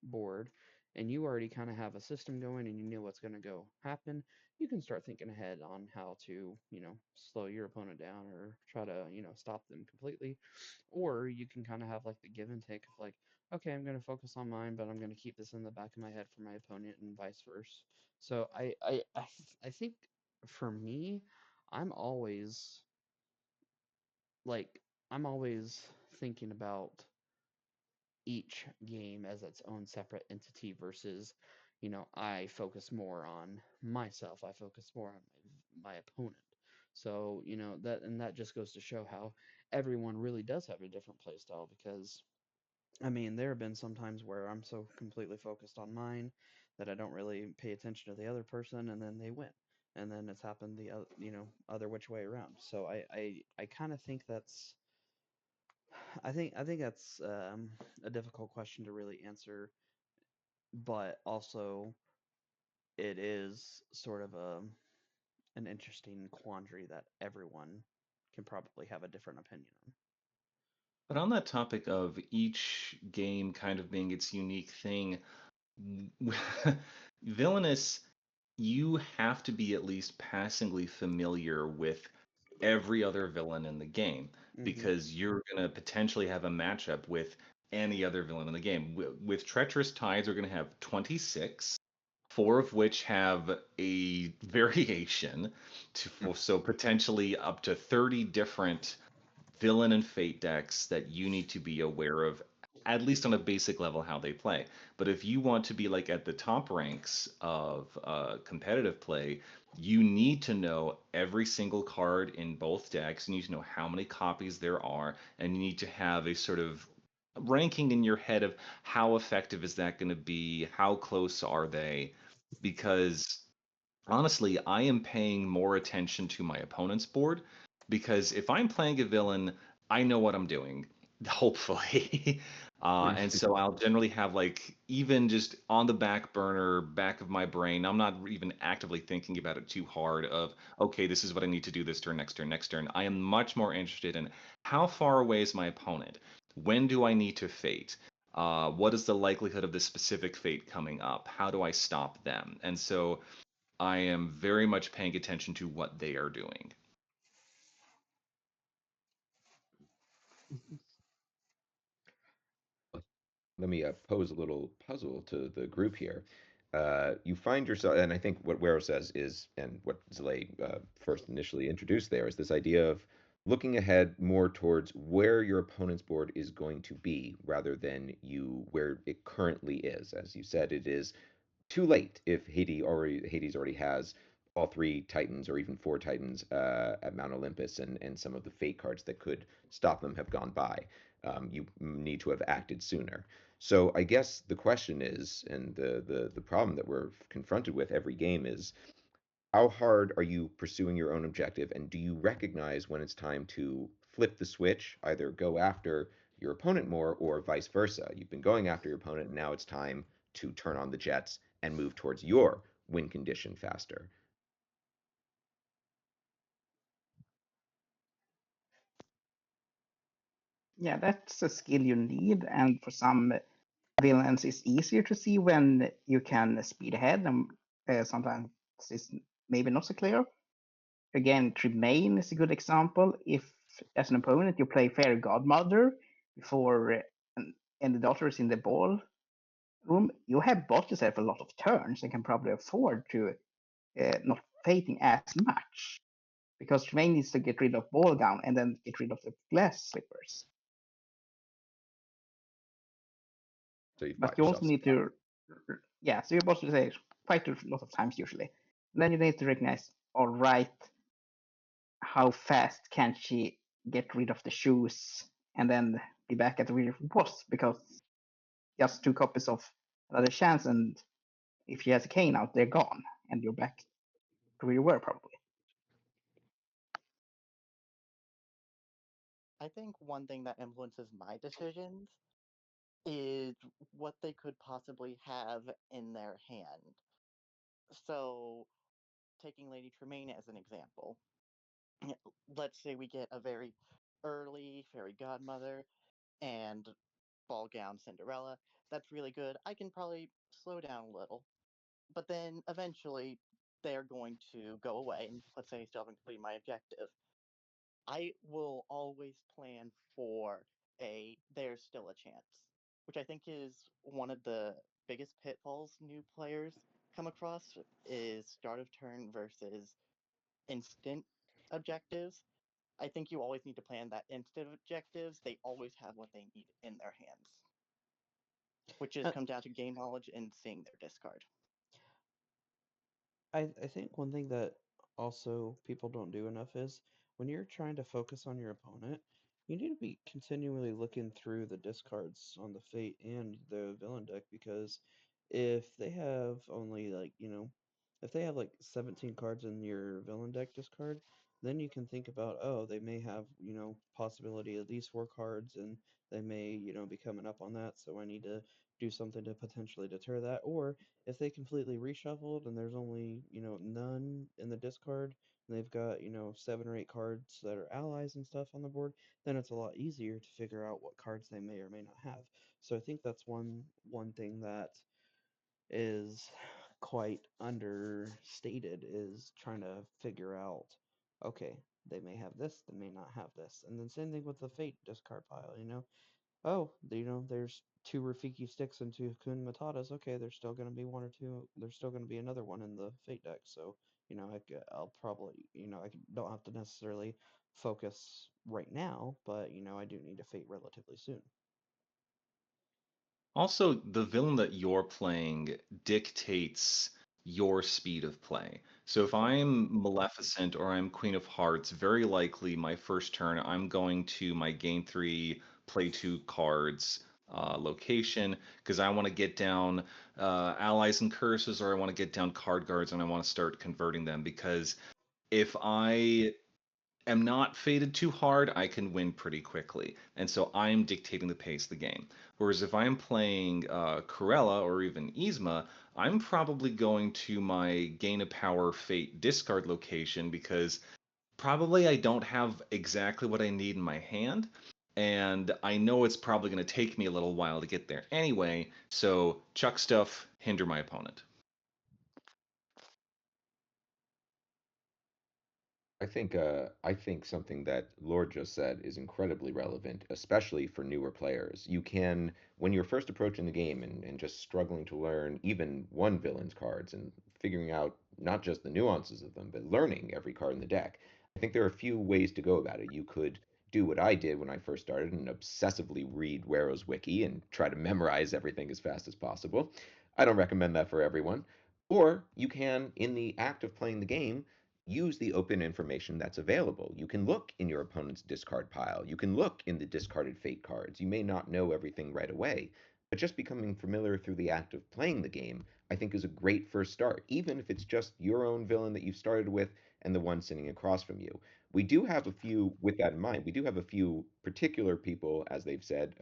board and you already kind of have a system going and you know what's going to go happen, you can start thinking ahead on how to, slow your opponent down or try to, stop them completely. Or you can kind of have like the give and take of like, okay, I'm going to focus on mine, but I'm going to keep this in the back of my head for my opponent and vice versa. So I think for me, I'm always like I'm always thinking about each game as its own separate entity versus, I focus more on myself. I focus more on my opponent. So, that just goes to show how everyone really does have a different play style because I mean, there have been some times where I'm so completely focused on mine that I don't really pay attention to the other person, and then they win. And then it's happened the other which way around. So I kind of think I think that's a difficult question to really answer, but also it is sort of an interesting quandary that everyone can probably have a different opinion on. But on that topic of each game kind of being its unique thing, Villainous, you have to be at least passingly familiar with every other villain in the game Mm-hmm. because you're going to potentially have a matchup with any other villain in the game. With Treacherous Tides, we're going to have 26, four of which have a variation, so potentially up to 30 different villain and fate decks that you need to be aware of, at least on a basic level, how they play. But if you want to be like at the top ranks of competitive play, you need to know every single card in both decks. You need to know how many copies there are, and you need to have a sort of ranking in your head of how effective is that going to be, how close are they, because honestly, I am paying more attention to my opponent's board because if I'm playing a villain, I know what I'm doing, hopefully. And so I'll generally have like even just on the back burner, back of my brain, I'm not even actively thinking about it too hard of, okay, this is what I need to do this turn, next turn, next turn. I am much more interested in how far away is my opponent? When do I need to fate? What is the likelihood of this specific fate coming up? How do I stop them? And so I am very much paying attention to what they are doing. Let me pose a little puzzle to the group here. You find yourself, and I think what Wero says is, and what Zalay first initially introduced there, is this idea of looking ahead more towards where your opponent's board is going to be rather than you where it currently is. As you said, it is too late if Hades already has all three Titans or even four Titans at Mount Olympus, and some of the fate cards that could stop them have gone by. You need to have acted sooner. So I guess the question is, and the problem that we're confronted with every game is, how hard are you pursuing your own objective, and do you recognize when it's time to flip the switch, either go after your opponent more or vice versa? You've been going after your opponent, and now it's time to turn on the jets and move towards your win condition faster. Yeah, that's a skill you need, and for some villains, it's easier to see when you can speed ahead, and sometimes it's maybe not so clear. Again, Tremaine is a good example. If, as an opponent, you play Fairy Godmother before and the daughter is in the ball room, you have bought yourself a lot of turns and can probably afford to not fating as much because Tremaine needs to get rid of ball gown and then get rid of the glass slippers. So you've But bought you also yourself some need time. to, yeah, so you're supposed to say quite a lot of times usually. And then you need to recognize, all right, how fast can she get rid of the shoes and then be back at where it was? Because just two copies of another chance, and if she has a cane out, they're gone, and you're back to where you were probably. I think one thing that influences my decisions is what they could possibly have in their hand. So, taking Lady Tremaine as an example, let's say we get a very early fairy godmother and ball gown Cinderella. That's really good. I can probably slow down a little, but then eventually they're going to go away. And let's say I still haven't completed my objective. I will always plan for a there's still a chance, which I think is one of the biggest pitfalls new players come across is start of turn versus instant objectives. I think you always need to plan that instant objectives, they always have what they need in their hands, which just Uh, comes down to game knowledge and seeing their discard. I think one thing that also people don't do enough is when you're trying to focus on your opponent, you need to be continually looking through the discards on the Fate and the villain deck because if they have only like, if they have like 17 cards in your villain deck discard, then you can think about, oh, they may have, possibility of these four cards and they may, be coming up on that, so I need to do something to potentially deter that. Or if they completely reshuffled and there's only, none in the discard, and they've got, seven or eight cards that are allies and stuff on the board, then it's a lot easier to figure out what cards they may or may not have. So I think that's one thing that is quite understated is trying to figure out, okay, they may have this, they may not have this. And then same thing with the fate discard pile. Oh, there's two Rafiki sticks and two Kun Matatas. Okay, there's still going to be one or two. There's still going to be another one in the Fate deck. So, I'll probably, don't have to necessarily focus right now, but, I do need to Fate relatively soon. Also, the villain that you're playing dictates your speed of play. So if I'm Maleficent or I'm Queen of Hearts, very likely my first turn, I'm going to my gain three, play two cards location because I want to get down allies and curses, or I want to get down card guards and I want to start converting them. Because if I am not faded too hard, I can win pretty quickly. And so I'm dictating the pace of the game. Whereas if I'm playing Cruella or even Yzma, I'm probably going to my gain of power fate discard location because probably I don't have exactly what I need in my hand. And I know it's probably going to take me a little while to get there anyway. So chuck stuff, hinder my opponent. I think something that Lord just said is incredibly relevant, especially for newer players. You can, when you're first approaching the game and just struggling to learn even one villain's cards and figuring out not just the nuances of them, but learning every card in the deck, I think there are a few ways to go about it. You could do what I did when I first started and obsessively read Wero's wiki and try to memorize everything as fast as possible. I don't recommend that for everyone. Or you can, in the act of playing the game, use the open information that's available. You can look in your opponent's discard pile. You can look in the discarded fate cards. You may not know everything right away, but just becoming familiar through the act of playing the game, I think, is a great first start, even if it's just your own villain that you've started with and the one sitting across from you. We do have a few, with that in mind, we do have a few particular people, as they've said,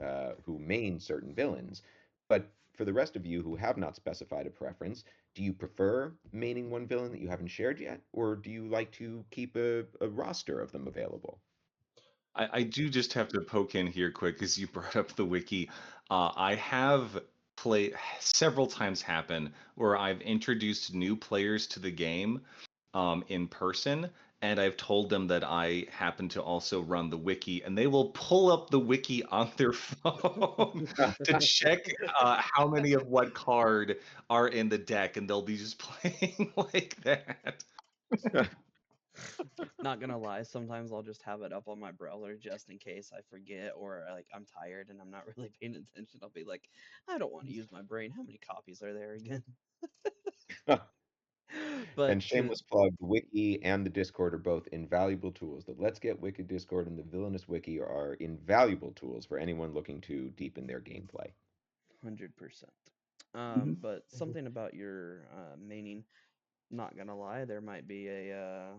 who main certain villains. But for the rest of you who have not specified a preference, do you prefer maining one villain that you haven't shared yet, or do you like to keep a roster of them available? I do just have to poke in here quick because you brought up the wiki. I have played several times happen where I've introduced new players to the game in person, and I've told them that I happen to also run the wiki, and they will pull up the wiki on their phone to check how many of what card are in the deck, and they'll be just playing like that. Not gonna lie, sometimes I'll just have it up on my browser just in case I forget or like I'm tired and I'm not really paying attention. I'll be like, I don't want to use my brain. How many copies are there again? And But to shameless plug, the wiki and the Discord are both invaluable tools. The Let's Get Wicked Discord and the Villainous Wiki are invaluable tools for anyone looking to deepen their gameplay. 100%. Mhm. But something about your maining, not gonna lie, there might be a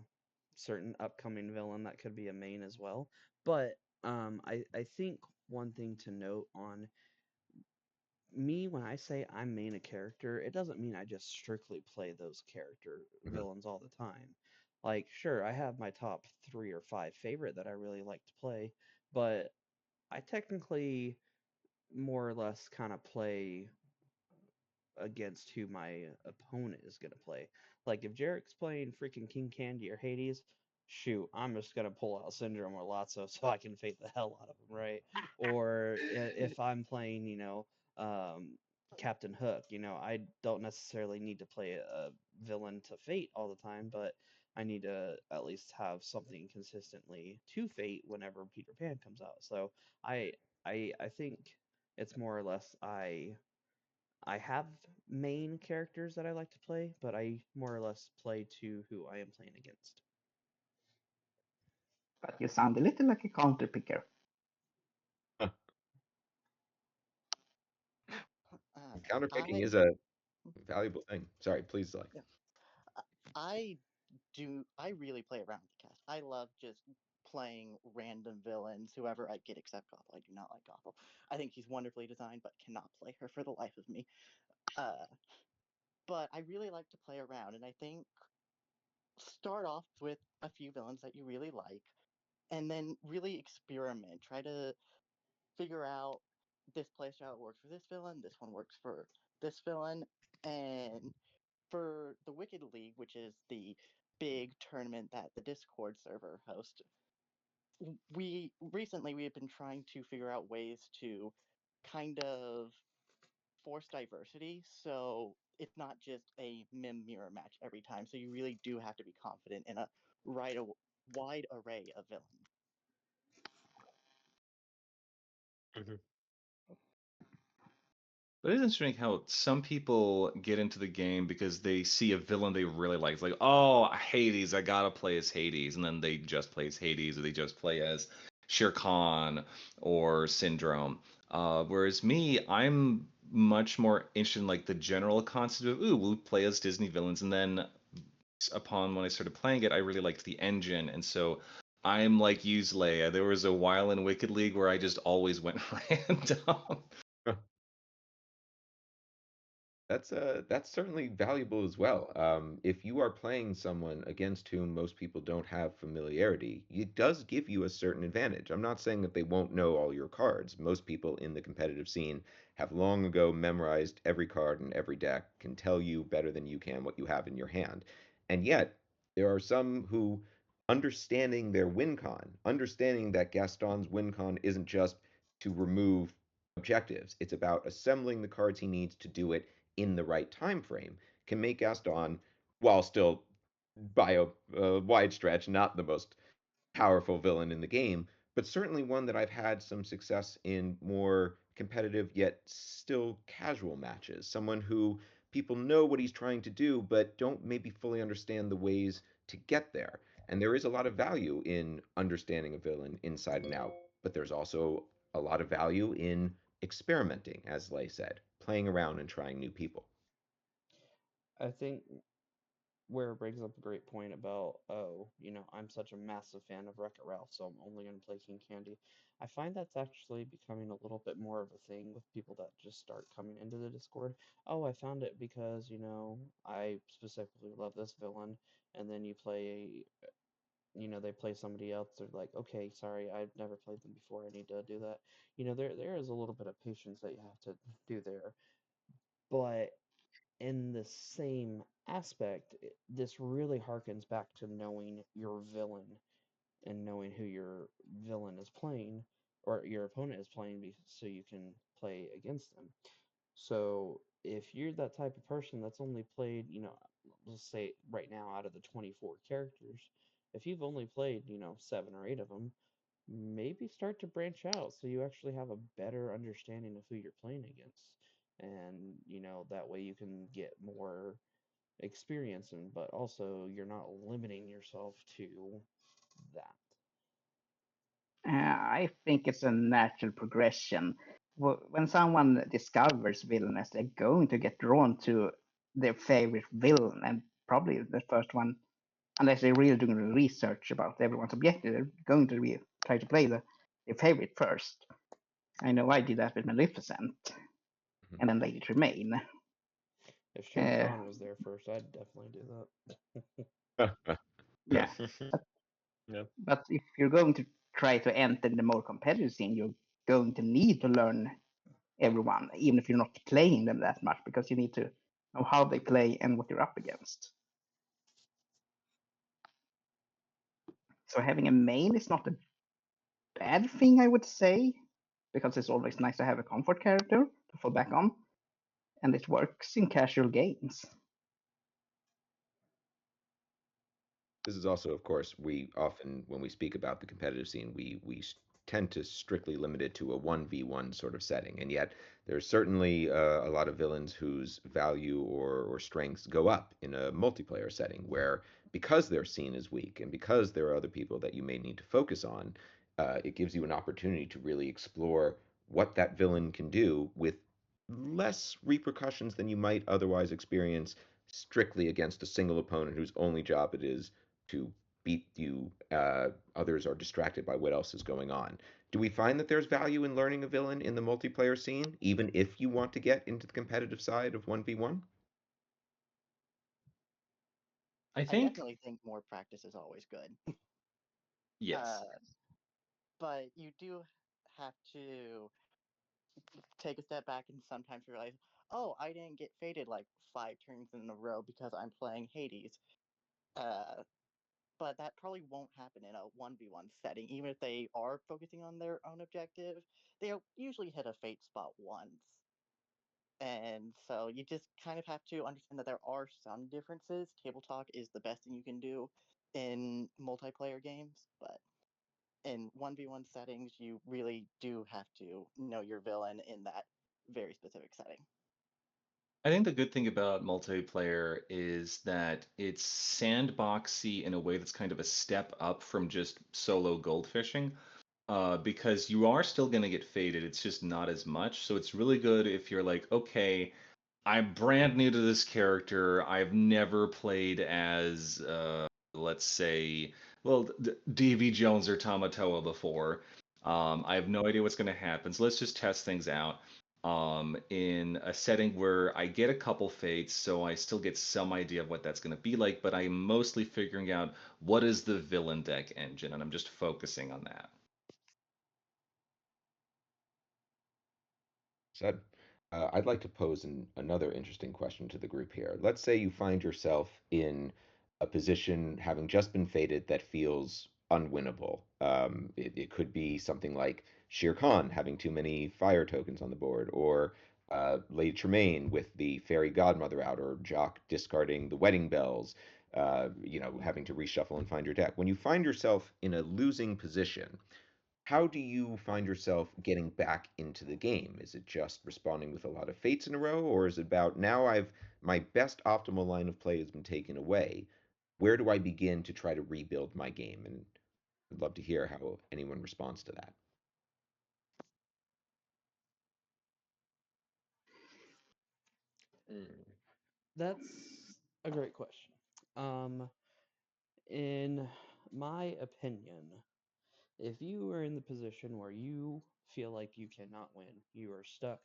certain upcoming villain that could be a main as well. But I think one thing to note on me when I say I main a character, it doesn't mean I just strictly play those character Mhm. villains all the time. Like, sure, I have my top 3 or 5 favorite that I really like to play, but I technically more or less kind of play against who my opponent is going to play. Like if Jarek's playing freaking King Candy or Hades, shoot, I'm just going to pull out Syndrome or Lotso so I can fade the hell out of him, right? Or if I'm playing, um, Captain Hook, I don't necessarily need to play a villain to fate all the time, but I need to at least have something consistently to fate whenever Peter Pan comes out. So I I think it's more or less I have main characters that I like to play, but I more or less play to who I am playing against. But you sound a little like a counter picker. Uh, Counterpicking I is a valuable thing. Sorry, please, like. yeah, I I really play around the cast. I love just playing random villains, whoever I get except Gothel. I do not like Gothel. I think she's wonderfully designed, but cannot play her for the life of me. Uh, but I really like to play around, and I think start off with a few villains that you really like, and then really experiment. Try to figure out this playstyle works for this villain, this one works for this villain, and for the Wicked League, which is the big tournament that the Discord server hosts, we have been trying to figure out ways to kind of force diversity, so it's not just a mim mirror match every time. So you really do have to be confident in a right a wide array of villains. Mhm. But it's interesting how some people get into the game because they see a villain they really like. It's like, oh, Hades, I gotta play as Hades, and then they just play as Hades, or they just play as Shere Khan or Syndrome. Whereas me, I'm much more interested in like the general concept of, ooh, we'll play as Disney villains, and then upon when I started playing it, I really liked the engine, and so I'm like you, Leia. There was a while in Wicked League where I just always went random. That's certainly valuable as well. If you are playing someone against whom most people don't have familiarity, it does give you a certain advantage. I'm not saying that they won't know all your cards. Most people in the competitive scene have long ago memorized every card in every deck, can tell you better than you can what you have in your hand. And yet, there are some who understanding their win con, understanding that Gaston's win con isn't just to remove objectives. It's about assembling the cards he needs to do it in the right time frame. Can make Gaston, while still by a wide stretch, not the most powerful villain in the game, but certainly one that I've had some success in more competitive yet still casual matches. Someone who people know what he's trying to do, but don't maybe fully understand the ways to get there. And there is a lot of value in understanding a villain inside and out, but there's also a lot of value in experimenting, as Lay said, playing around and trying new people. I think where it brings up a great point about, oh, I'm such a massive fan of Wreck-It Ralph, so I'm only going to play King Candy. I find that's actually becoming a little bit more of a thing with people that just start coming into the Discord. Oh, I found it because, I specifically love this villain, and then they play somebody else. They're like, okay, sorry, I've never played them before. I need to do that. There is a little bit of patience that you have to do there, but in the same aspect, this really harkens back to knowing your villain and knowing who your villain is playing or your opponent is playing so you can play against them. So if you're that type of person that's only played, let's say right now out of the 24 characters, if you've only played, 7 or 8 of them, maybe start to branch out so you actually have a better understanding of who you're playing against. And, that way you can get more experience and but also you're not limiting yourself to that. I think it's a natural progression. When someone discovers villainous, they're going to get drawn to their favorite villain, and probably the first one, unless they're really doing research about everyone's objective, they're going to try to play their favorite first. I know I did that with Maleficent, and then Lady Tremaine. If Shere Uh, Khan was there first, I'd definitely do that. yeah, Yeah. but if you're going to try to enter the more competitive scene, you're going to need to learn everyone, even if you're not playing them that much, because you need to know how they play and what you're up against. So having a main is not a bad thing, I would say, because it's always nice to have a comfort character to fall back on, and it works in casual games. This is also, of course, we often, when we speak about the competitive scene, we tend to strictly limit it to a 1v1 sort of setting. And yet, there's certainly a lot of villains whose value or strengths go up in a multiplayer setting where, because their scene is weak and because there are other people that you may need to focus on, it gives you an opportunity to really explore what that villain can do with less repercussions than you might otherwise experience strictly against a single opponent whose only job it is to beat you. Others are distracted by what else is going on. Do we find that there's value in learning a villain in the multiplayer scene, even if you want to get into the competitive side of 1v1? I I think definitely think more practice is always good. yes. Uh, but you do have to take a step back and sometimes realize, oh, I didn't get faded like 5 turns in a row because I'm playing Hades. Uh, but that probably won't happen in a 1v1 setting. Even if they are focusing on their own objective, they'll usually hit a fate spot once. And so you just kind of have to understand that there are some differences. Table talk is the best thing you can do in multiplayer games, but in 1v1 settings, you really do have to know your villain in that very specific setting. I think the good thing about multiplayer is that it's sandboxy in a way that's kind of a step up from just solo goldfishing. Because you are still going to get faded. It's just not as much. So it's really good if you're like, okay, I'm brand new to this character. I've never played as, let's say, well, Davy Jones or Tamatoa before. I have no idea what's going to happen. So let's just test things out in a setting where I get a couple fates, so I still get some idea of what that's going to be like, but I'm mostly figuring out what is the villain deck engine, and I'm just focusing on that. Said. I'd like to pose another interesting question to the group here. Let's say you find yourself in a position having just been fated that feels unwinnable. It could be something like Shere Khan having too many fire tokens on the board, or Lady Tremaine with the fairy godmother out, or Jock discarding the wedding bells, having to reshuffle and find your deck. When you find yourself in a losing position, how do you find yourself getting back into the game? Is it just responding with a lot of fates in a row, or is it about now I've my best optimal line of play has been taken away? Where do I begin to try to rebuild my game? And I'd love to hear how anyone responds to that. Mm, that's a great question. Um, in my opinion, if you are in the position where you feel like you cannot win, you are stuck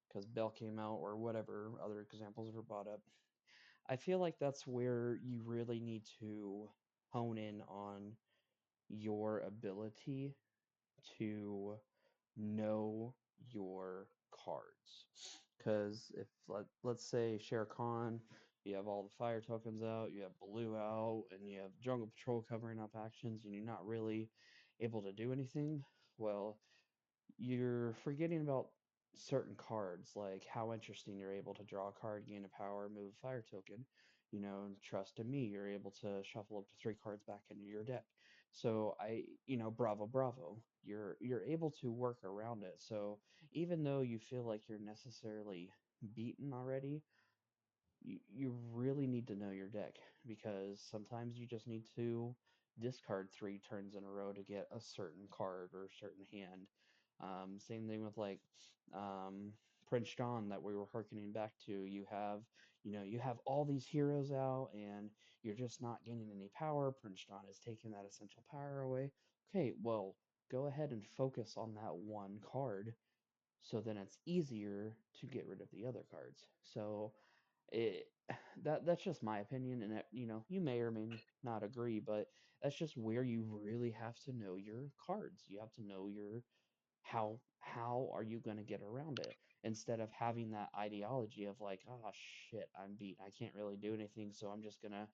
because Bell came out or whatever other examples were brought up, I feel like that's where you really need to hone in on your ability to know your cards. Because if let's say Shere Khan, you have all the fire tokens out, you have blue out, and you have Jungle Patrol covering up actions, and you're not really able to do anything, well, you're forgetting about certain cards, like how interesting you're able to draw a card, gain a power, move a fire token. Trust in me, you're able to shuffle up to 3 cards back into your deck. So bravo, bravo. You're able to work around it. So even though you feel like you're necessarily beaten already, you really need to know your deck because sometimes you just need to discard 3 turns in a row to get a certain card or a certain hand. Same thing with like Prince John that we were harkening back to. You have all these heroes out and you're just not gaining any power. Prince John is taking that essential power away. Okay, well, go ahead and focus on that one card so then it's easier to get rid of the other cards. So it that's just my opinion, and you may or may not agree, but that's just where you really have to know your cards. You have to know your how are you going to get around it instead of having that ideology of like, oh shit, I'm beat, I can't really do anything, so I'm just gonna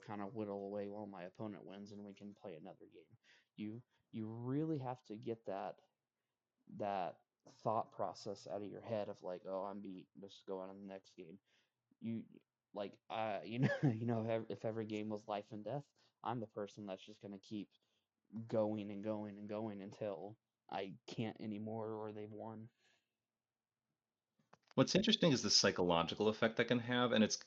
kind of whittle away while my opponent wins and we can play another game. You you really have to get that thought process out of your head of like, oh, I'm beat, just go on to the next game. You like if every game was life and death, I'm the person that's just going to keep going and going and going until I can't anymore or they've won. What's interesting is the psychological effect that can have, and it's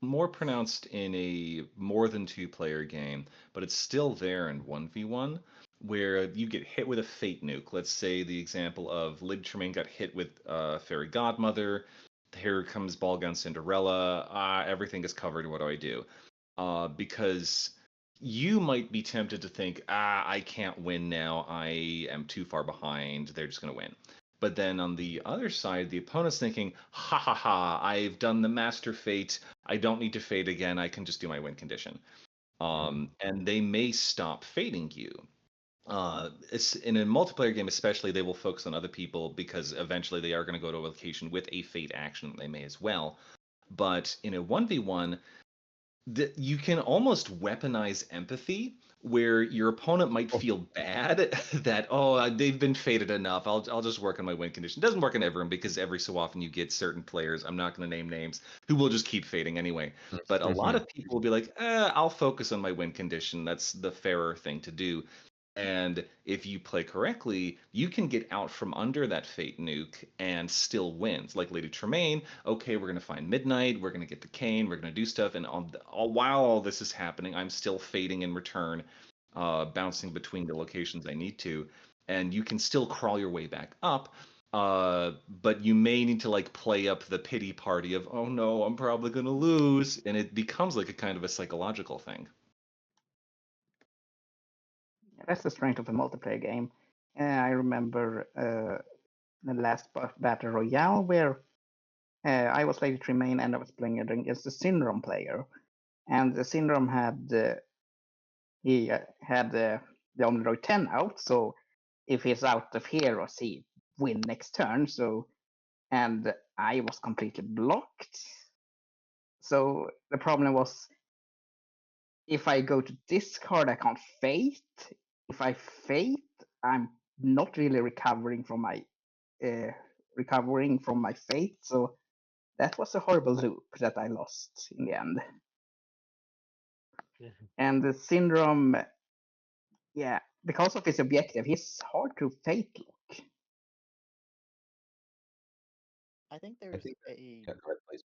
more pronounced in a more than two-player game, but it's still there in 1v1, where you get hit with a fate nuke. Let's say the example of Lid Tremaine got hit with Fairy Godmother. Here comes Ballgown Cinderella. Everything is covered. What do I do? Because you might be tempted to think, I can't win now. I am too far behind. They're just going to win. But then on the other side, the opponent's thinking, ha ha ha, I've done the master fate. I don't need to fate again. I can just do my win condition. And they may stop fating you. It's in a multiplayer game, especially, they will focus on other people because eventually they are going to go to a location with a fate action. They may as well. But in a 1v1, you can almost weaponize empathy where your opponent might feel bad that, oh, they've been faded enough, I'll just work on my win condition. It doesn't work on everyone because every so often you get certain players, I'm not going to name names, who will just keep fading anyway. But a lot of people will be like, I'll focus on my win condition, that's the fairer thing to do. And if you play correctly, you can get out from under that fate nuke and still wins. Like Lady Tremaine, okay, we're gonna find Midnight, we're gonna get the cane, we're gonna do stuff, and while all this is happening, I'm still fading in return, bouncing between the locations I need to, and you can still crawl your way back up. But you may need to like play up the pity party of, oh no, I'm probably gonna lose, and it becomes like a kind of a psychological thing. That's the strength of a multiplayer game. I remember the last battle royale where I was Lady Tremaine and I was playing against the Syndrome player, and the Syndrome had the Omnidroid 10 out, so if he's out of heroes, he win next turn. So, and I was completely blocked. So the problem was if I go to discard, I can't fate. If I fate, I'm not really uh, recovering from my fate. So that was a horrible loop that I lost in the end. And the syndrome, yeah, because of his objective, he's hard to fate lock. I think I there's think that, a yeah, go ahead, please.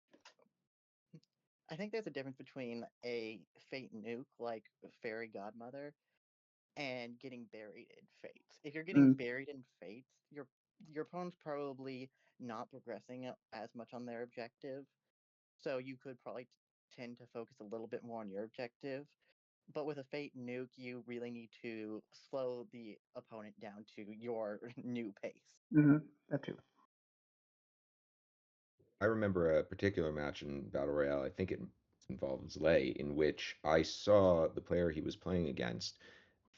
I think there's a difference between a fate nuke like Fairy Godmother and getting buried in fates. If you're getting Mm, buried in fates, your opponent's probably not progressing as much on their objective, so you could probably tend to focus a little bit more on your objective. But with a fate nuke, you really need to slow the opponent down to your new pace. that too. I remember a particular match in Battle Royale. I think it involves Lay, in which I saw the player he was playing against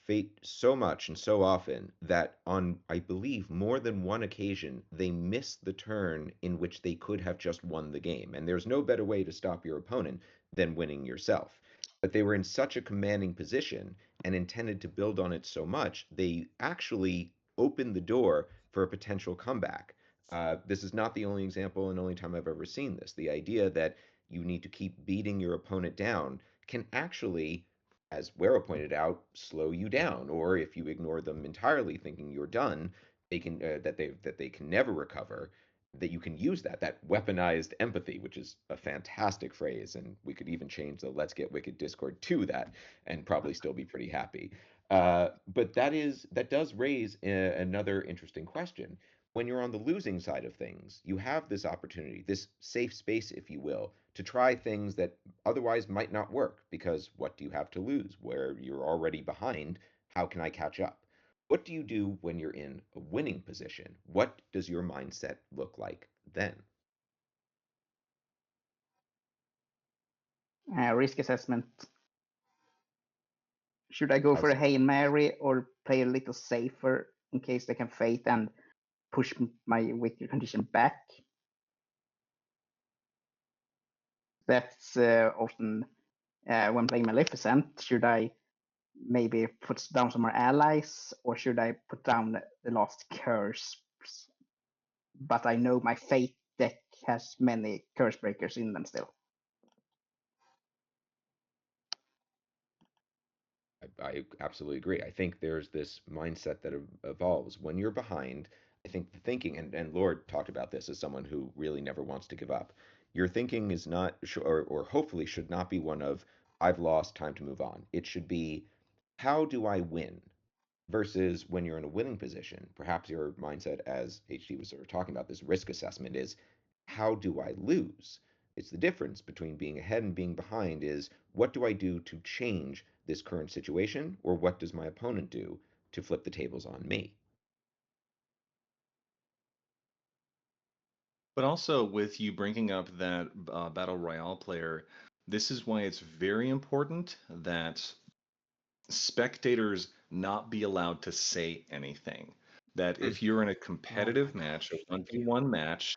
fate so much and so often that on, I believe, more than one occasion, they missed the turn in which they could have just won the game. And there's no better way to stop your opponent than winning yourself. But they were in such a commanding position and intended to build on it so much, they actually opened the door for a potential comeback. This is not the only example and only time I've ever seen this. The idea that you need to keep beating your opponent down can actually, as Wero pointed out, slow you down. Or if you ignore them entirely, thinking you're done, they can that they can never recover. That you can use that weaponized empathy, which is a fantastic phrase, and we could even change the Let's Get Wicked Discord to that, and probably still be pretty happy. But that does raise another interesting question. When you're on the losing side of things, you have this opportunity, this safe space, if you will, to try things that otherwise might not work because what do you have to lose? Where you're already behind, how can I catch up? What do you do when you're in a winning position? What does your mindset look like then? Risk assessment. Should I go for How's a Hail Mary or play a little safer in case they can fate and push my wicked condition back? That's often when playing Maleficent. Should I maybe put down some more allies, or should I put down the last curse? But I know my fate deck has many curse breakers in them still. I absolutely agree. I think there's this mindset that evolves when you're behind. I think the thinking, and Lord talked about this as someone who really never wants to give up. Your thinking is not, or hopefully should not be one of, I've lost, time to move on. It should be, how do I win? Versus when you're in a winning position, perhaps your mindset, as HT was sort of talking about, this risk assessment is, how do I lose? It's the difference between being ahead and being behind is, what do I do to change this current situation, or what does my opponent do to flip the tables on me? But also, with you bringing up that Battle Royale player, this is why it's very important that spectators not be allowed to say anything. That if you're in a Oh my competitive match, a gosh, thank you. 1v1 match,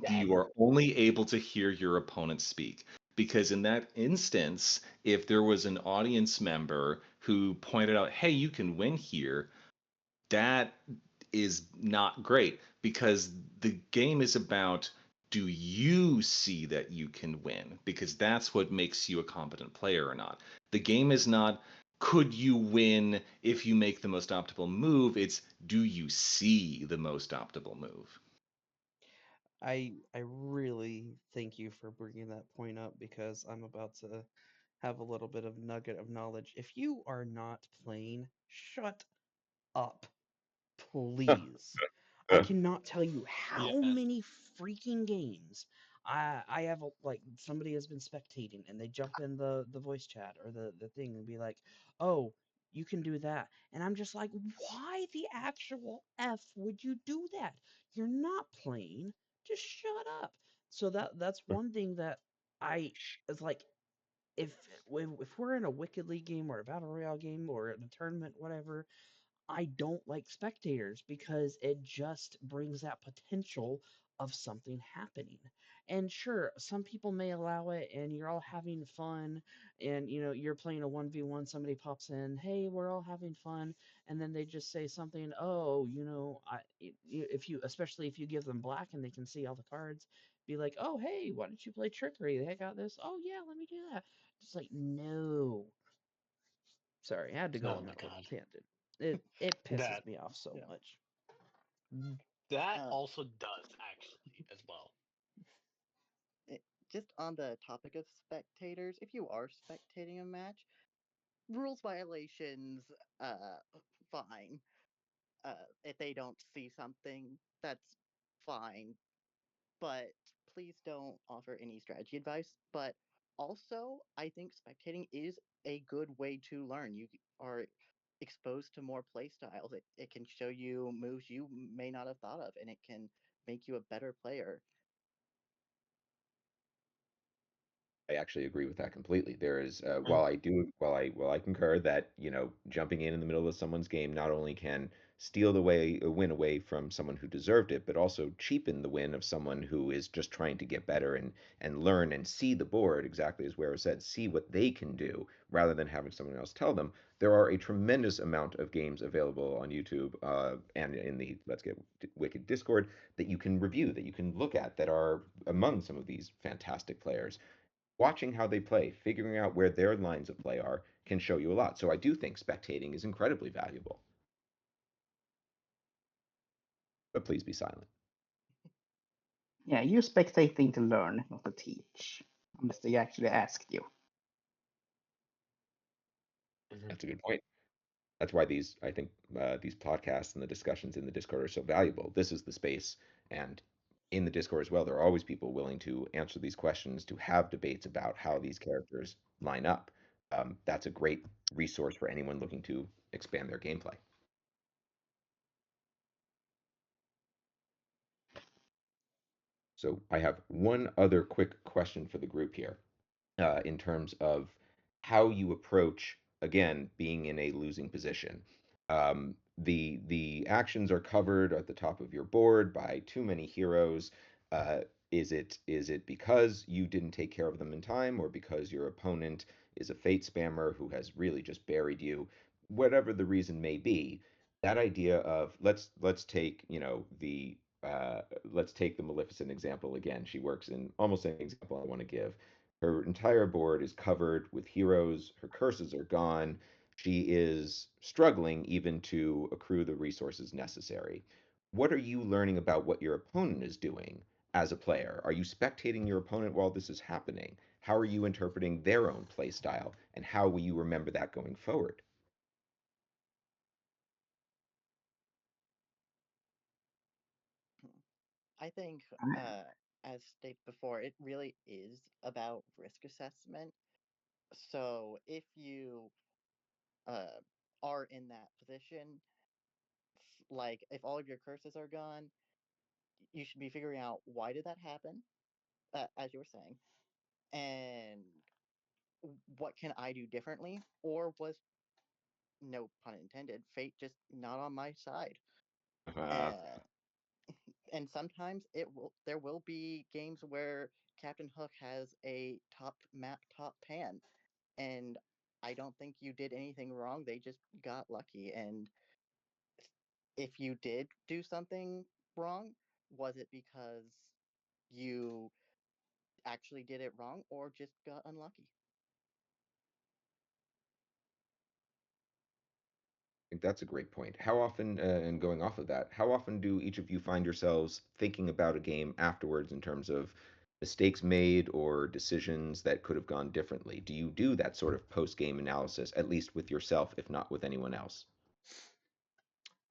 you Exactly. are only able to hear your opponent speak. Because in that instance, if there was an audience member who pointed out, hey, you can win here, that is not great because the game is about, do you see that you can win? Because that's what makes you a competent player or not. The game is not, could you win if you make the most optimal move? It's, do you see the most optimal move? I really thank you for bringing that point up because I'm about to have a little bit of nugget of knowledge. If you are not playing, shut up, please. I cannot tell you how Yes. many freaking games I have like somebody has been spectating and they jump in the voice chat or the thing and be like, "Oh, you can do that." And I'm just like, "Why the actual F would you do that? You're not playing. Just shut up." So that's one thing that I is like if we're in a Wicked League game or a Battle Royale game or in a tournament, whatever, I don't like spectators because it just brings that potential of something happening. And sure, some people may allow it and you're all having fun and you're playing a 1v1, somebody pops in, "Hey, we're all having fun." And then they just say something, "Oh, if you especially if you give them black and they can see all the cards, be like, "Oh, hey, why don't you play trickery? They got this." "Oh, yeah, let me do that." Just like, "No." Sorry, I had to go Oh on my that little god. tangent. It pisses That me off so Yeah. much. that Uh, also does actually as well. it, just on the topic of spectators, if you are spectating a match, rules violations, fine. If they don't see something, that's fine. But please don't offer any strategy advice. But also, I think spectating is a good way to learn. You are exposed to more play styles. It can show you moves you may not have thought of, and it can make you a better player. I actually agree with that completely. There is, Mm. while I concur that jumping in the middle of someone's game not only can steal a win away from someone who deserved it, but also cheapen the win of someone who is just trying to get better and learn and see the board exactly as Ware said, see what they can do rather than having someone else tell them. There are a tremendous amount of games available on YouTube and in the Let's Get Wicked Discord that you can review, that you can look at, that are among some of these fantastic players. Watching how they play, figuring out where their lines of play are, can show you a lot. So I do think spectating is incredibly valuable. But please be silent. Yeah, you're spectating to learn, not to teach, unless they actually asked you. Mhm. That's a good point. That's why I think, these podcasts and the discussions in the Discord are so valuable. This is the space, and in the Discord as well, there are always people willing to answer these questions, to have debates about how these characters line up. That's a great resource for anyone looking to expand their gameplay. So I have one other quick question for the group here, in terms of how you approach, again, being in a losing position. The actions are covered at the top of your board by too many heroes. Uh, is it because you didn't take care of them in time, or because your opponent is a fate spammer who has really just buried you? Whatever the reason may be, that idea of let's take the Maleficent example again. She works in almost any example I want to give. Her entire board is covered with heroes. Her curses are gone. She is struggling even to accrue the resources necessary. What are you learning about what your opponent is doing as a player? Are you spectating your opponent while this is happening? How are you interpreting their own play style? And how will you remember that going forward? I think, I, uh, as stated before, it really is about risk assessment. So if you uh, are in that position, like if all of your curses are gone, you should be figuring out why did that happen, as you were saying, and what can I do differently, or was, no pun intended, fate just not on my side? Uh, Uh, and sometimes there will be games where Captain Hook has a top map top pan, and I don't think you did anything wrong. They just got lucky. And if you did do something wrong, was it because you actually did it wrong or just got unlucky? think that's a great point. How often, and going off of that, how often do each of you find yourselves thinking about a game afterwards in terms of mistakes made or decisions that could have gone differently? Do you do that sort of post-game analysis, at least with yourself, if not with anyone else?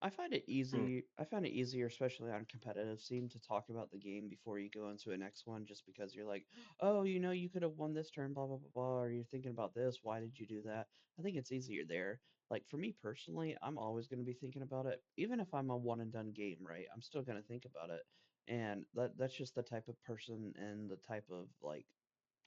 I find it Mm. easy. I find it easier, especially on competitive scene, to talk about the game before you go into a next one, just because you're like, oh, you could have won this turn, blah blah blah blah, or you're thinking about this. Why did you do that? I think it's easier there. Like for me personally, I'm always going to be thinking about it, even if I'm a one and done game, right? I'm still going to think about it, and that's just the type of person and the type of like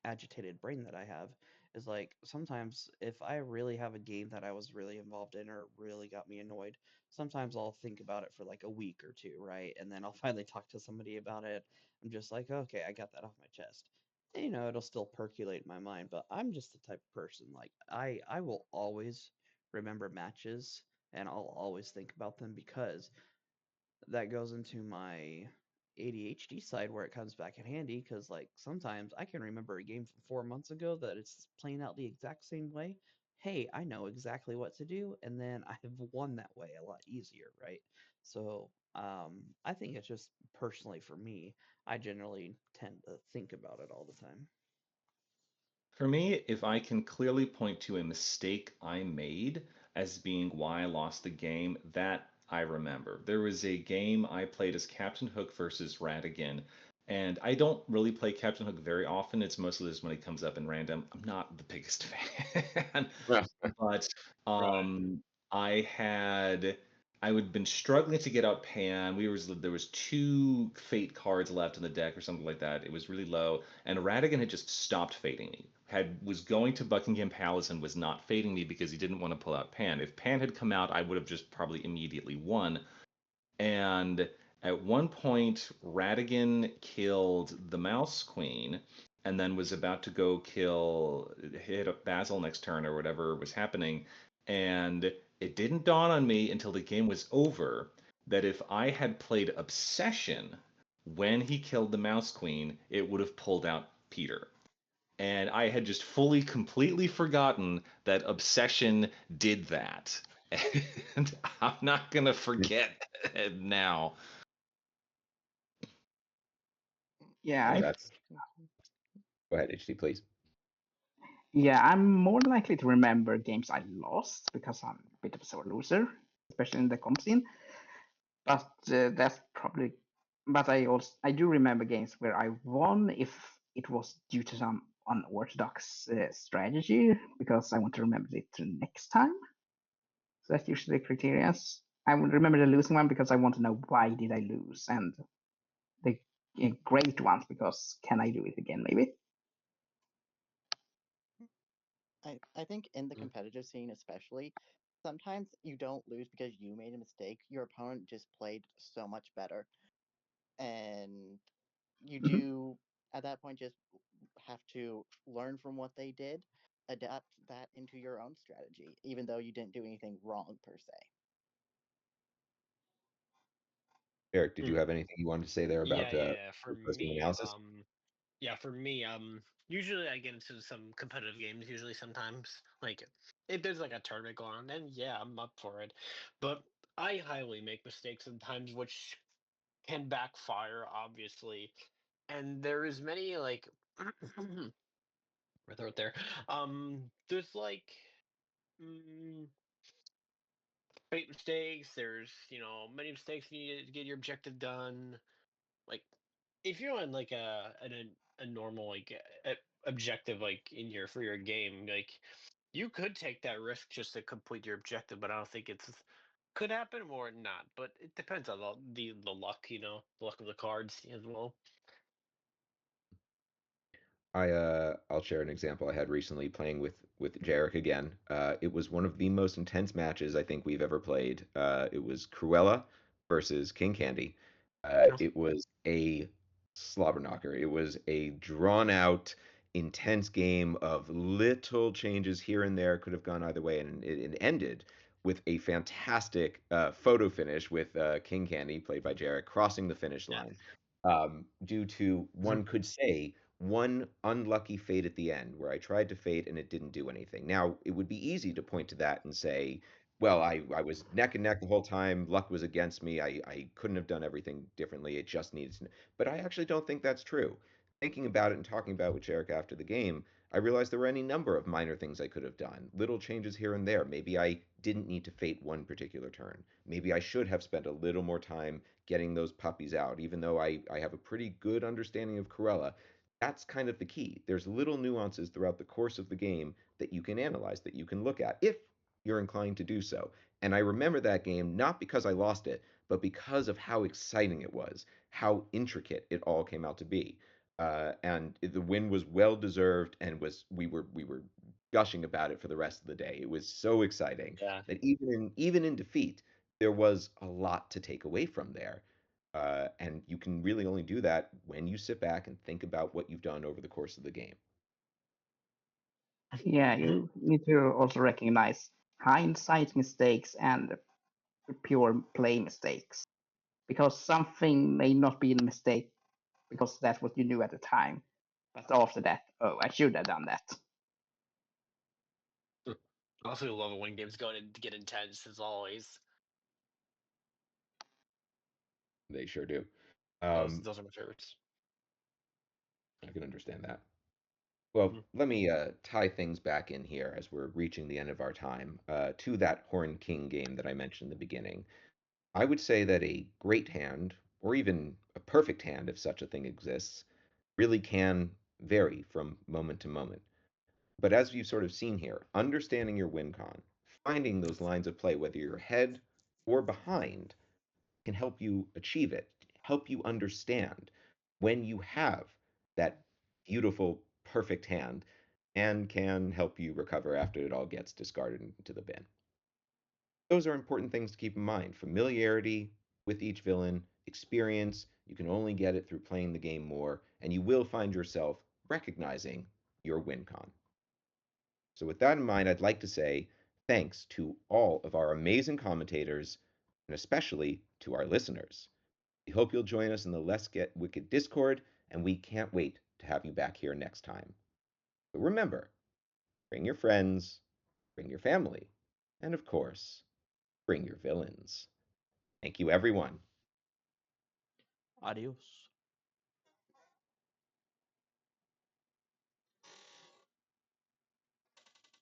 agitated brain that I have is like sometimes if I really have a game that I was really involved in or really got me annoyed, sometimes I'll think about it for like a week or two, right? And then I'll finally talk to somebody about it. I'm just like, okay, I got that off my chest. And, it'll still percolate in my mind, but I'm just the type of person like I will always remember matches and I'll always think about them because that goes into my ADHD side where it comes back in handy because like sometimes I can remember a game from 4 months ago that it's playing out the exact same way. Hey, I know exactly what to do, and then I have won that way a lot easier, right? So I think it's just personally for me, I generally tend to think about it all the time. For me, if I can clearly point to a mistake I made as being why I lost the game, that I remember. There was a game I played as Captain Hook versus Ratigan, and I don't really play Captain Hook very often. It's mostly just when it comes up in random. I'm not the biggest fan. Yeah. But Right. I had I would been struggling to get out Pan. There was two fate cards left in the deck or something like that. It was really low, and Radigan had just stopped fading me. Had was going to Buckingham Palace and was not fading me because he didn't want to pull out Pan. If Pan had come out, I would have just probably immediately won. And at one point, Radigan killed the Mouse Queen and then was about to go hit up Basil next turn or whatever was happening. And it didn't dawn on me until the game was over that if I had played Obsession when he killed the Mouse Queen, it would have pulled out Peter. And I had just fully, completely forgotten that Obsession did that. And I'm not going to forget it now. Yeah, No, I that's go ahead, HT, please. yeah, I'm more likely to remember games I lost because I'm a bit of a sore loser, especially in the comp scene. But that's probably. But I do remember games where I won if it was due to some unorthodox strategy because I want to remember it to next time. So that's usually the criteria. I will remember the losing one because I want to know why did I lose, and the great ones because can I do it again maybe? I think in the Mm. competitive scene, especially, sometimes you don't lose because you made a mistake. Your opponent just played so much better. And you Mhm. do, at that point, just have to learn from what they did, adapt that into your own strategy, even though you didn't do anything wrong per se. Eric, did you Hmm. have anything you wanted to say there about Yeah. For post-game me, analysis? yeah, for me, usually I get into some competitive games. Usually, sometimes, like if there's like a tournament going on, then yeah, I'm up for it. But I highly make mistakes sometimes, which can backfire, obviously. And there is many like my throat there. There's like mm, fate mistakes. There's many mistakes you need to get your objective done. Like if you're on like a normal like objective like in your for your game, like you could take that risk just to complete your objective, but I don't think it's could happen or not. But it depends on the luck, the luck of the cards as well. I'll share an example I had recently playing with Jarek again. It was one of the most intense matches I think we've ever played. It was Cruella versus King Candy. No. It was a slobber knocker. It was a drawn out, intense game of little changes here and there. Could have gone either way, and it ended with a fantastic photo finish with King Candy, played by Jarek, crossing the finish Yeah. line. Due to one could say one unlucky fate at the end where I tried to fate and it didn't do anything. Now, it would be easy to point to that and say, well, I was neck and neck the whole time. Luck was against me. I couldn't have done everything differently. It just needed to. But I actually don't think that's true. Thinking about it and talking about it with Jarek after the game, I realized there were any number of minor things I could have done, little changes here and there. Maybe I didn't need to fate one particular turn. Maybe I should have spent a little more time getting those puppies out, even though I have a pretty good understanding of Corella. That's kind of the key. There's little nuances throughout the course of the game that you can analyze, that you can look at, if you're inclined to do so. And I remember that game not because I lost it, but because of how exciting it was, how intricate it all came out to be. And the win was well deserved, and was we were gushing about it for the rest of the day. It was so exciting Yeah. that even in defeat, there was a lot to take away from there. And you can really only do that when you sit back and think about what you've done over the course of the game. Yeah, you need to also recognize hindsight mistakes and pure play mistakes. Because something may not be a mistake because that's what you knew at the time. But after that, oh, I should have done that. I also love it when games go to get intense, as always. They sure do. Those are my favorites. I can understand that. Well, Mhm. let me tie things back in here as we're reaching the end of our time to that Horn King game that I mentioned in the beginning. I would say that a great hand, or even a perfect hand if such a thing exists, really can vary from moment to moment. But as you've sort of seen here, understanding your win con, finding those lines of play, whether you're ahead or behind, can help you achieve it, help you understand when you have that beautiful, perfect hand, and can help you recover after it all gets discarded into the bin. Those are important things to keep in mind. Familiarity with each villain, experience, you can only get it through playing the game more, and you will find yourself recognizing your win con. So, with that in mind, I'd like to say thanks to all of our amazing commentators, and especially to our listeners. We hope you'll join us in the Let's Get Wicked Discord, and we can't wait to have you back here next time. But remember, bring your friends, bring your family, and of course, bring your villains. Thank you, everyone. Adios.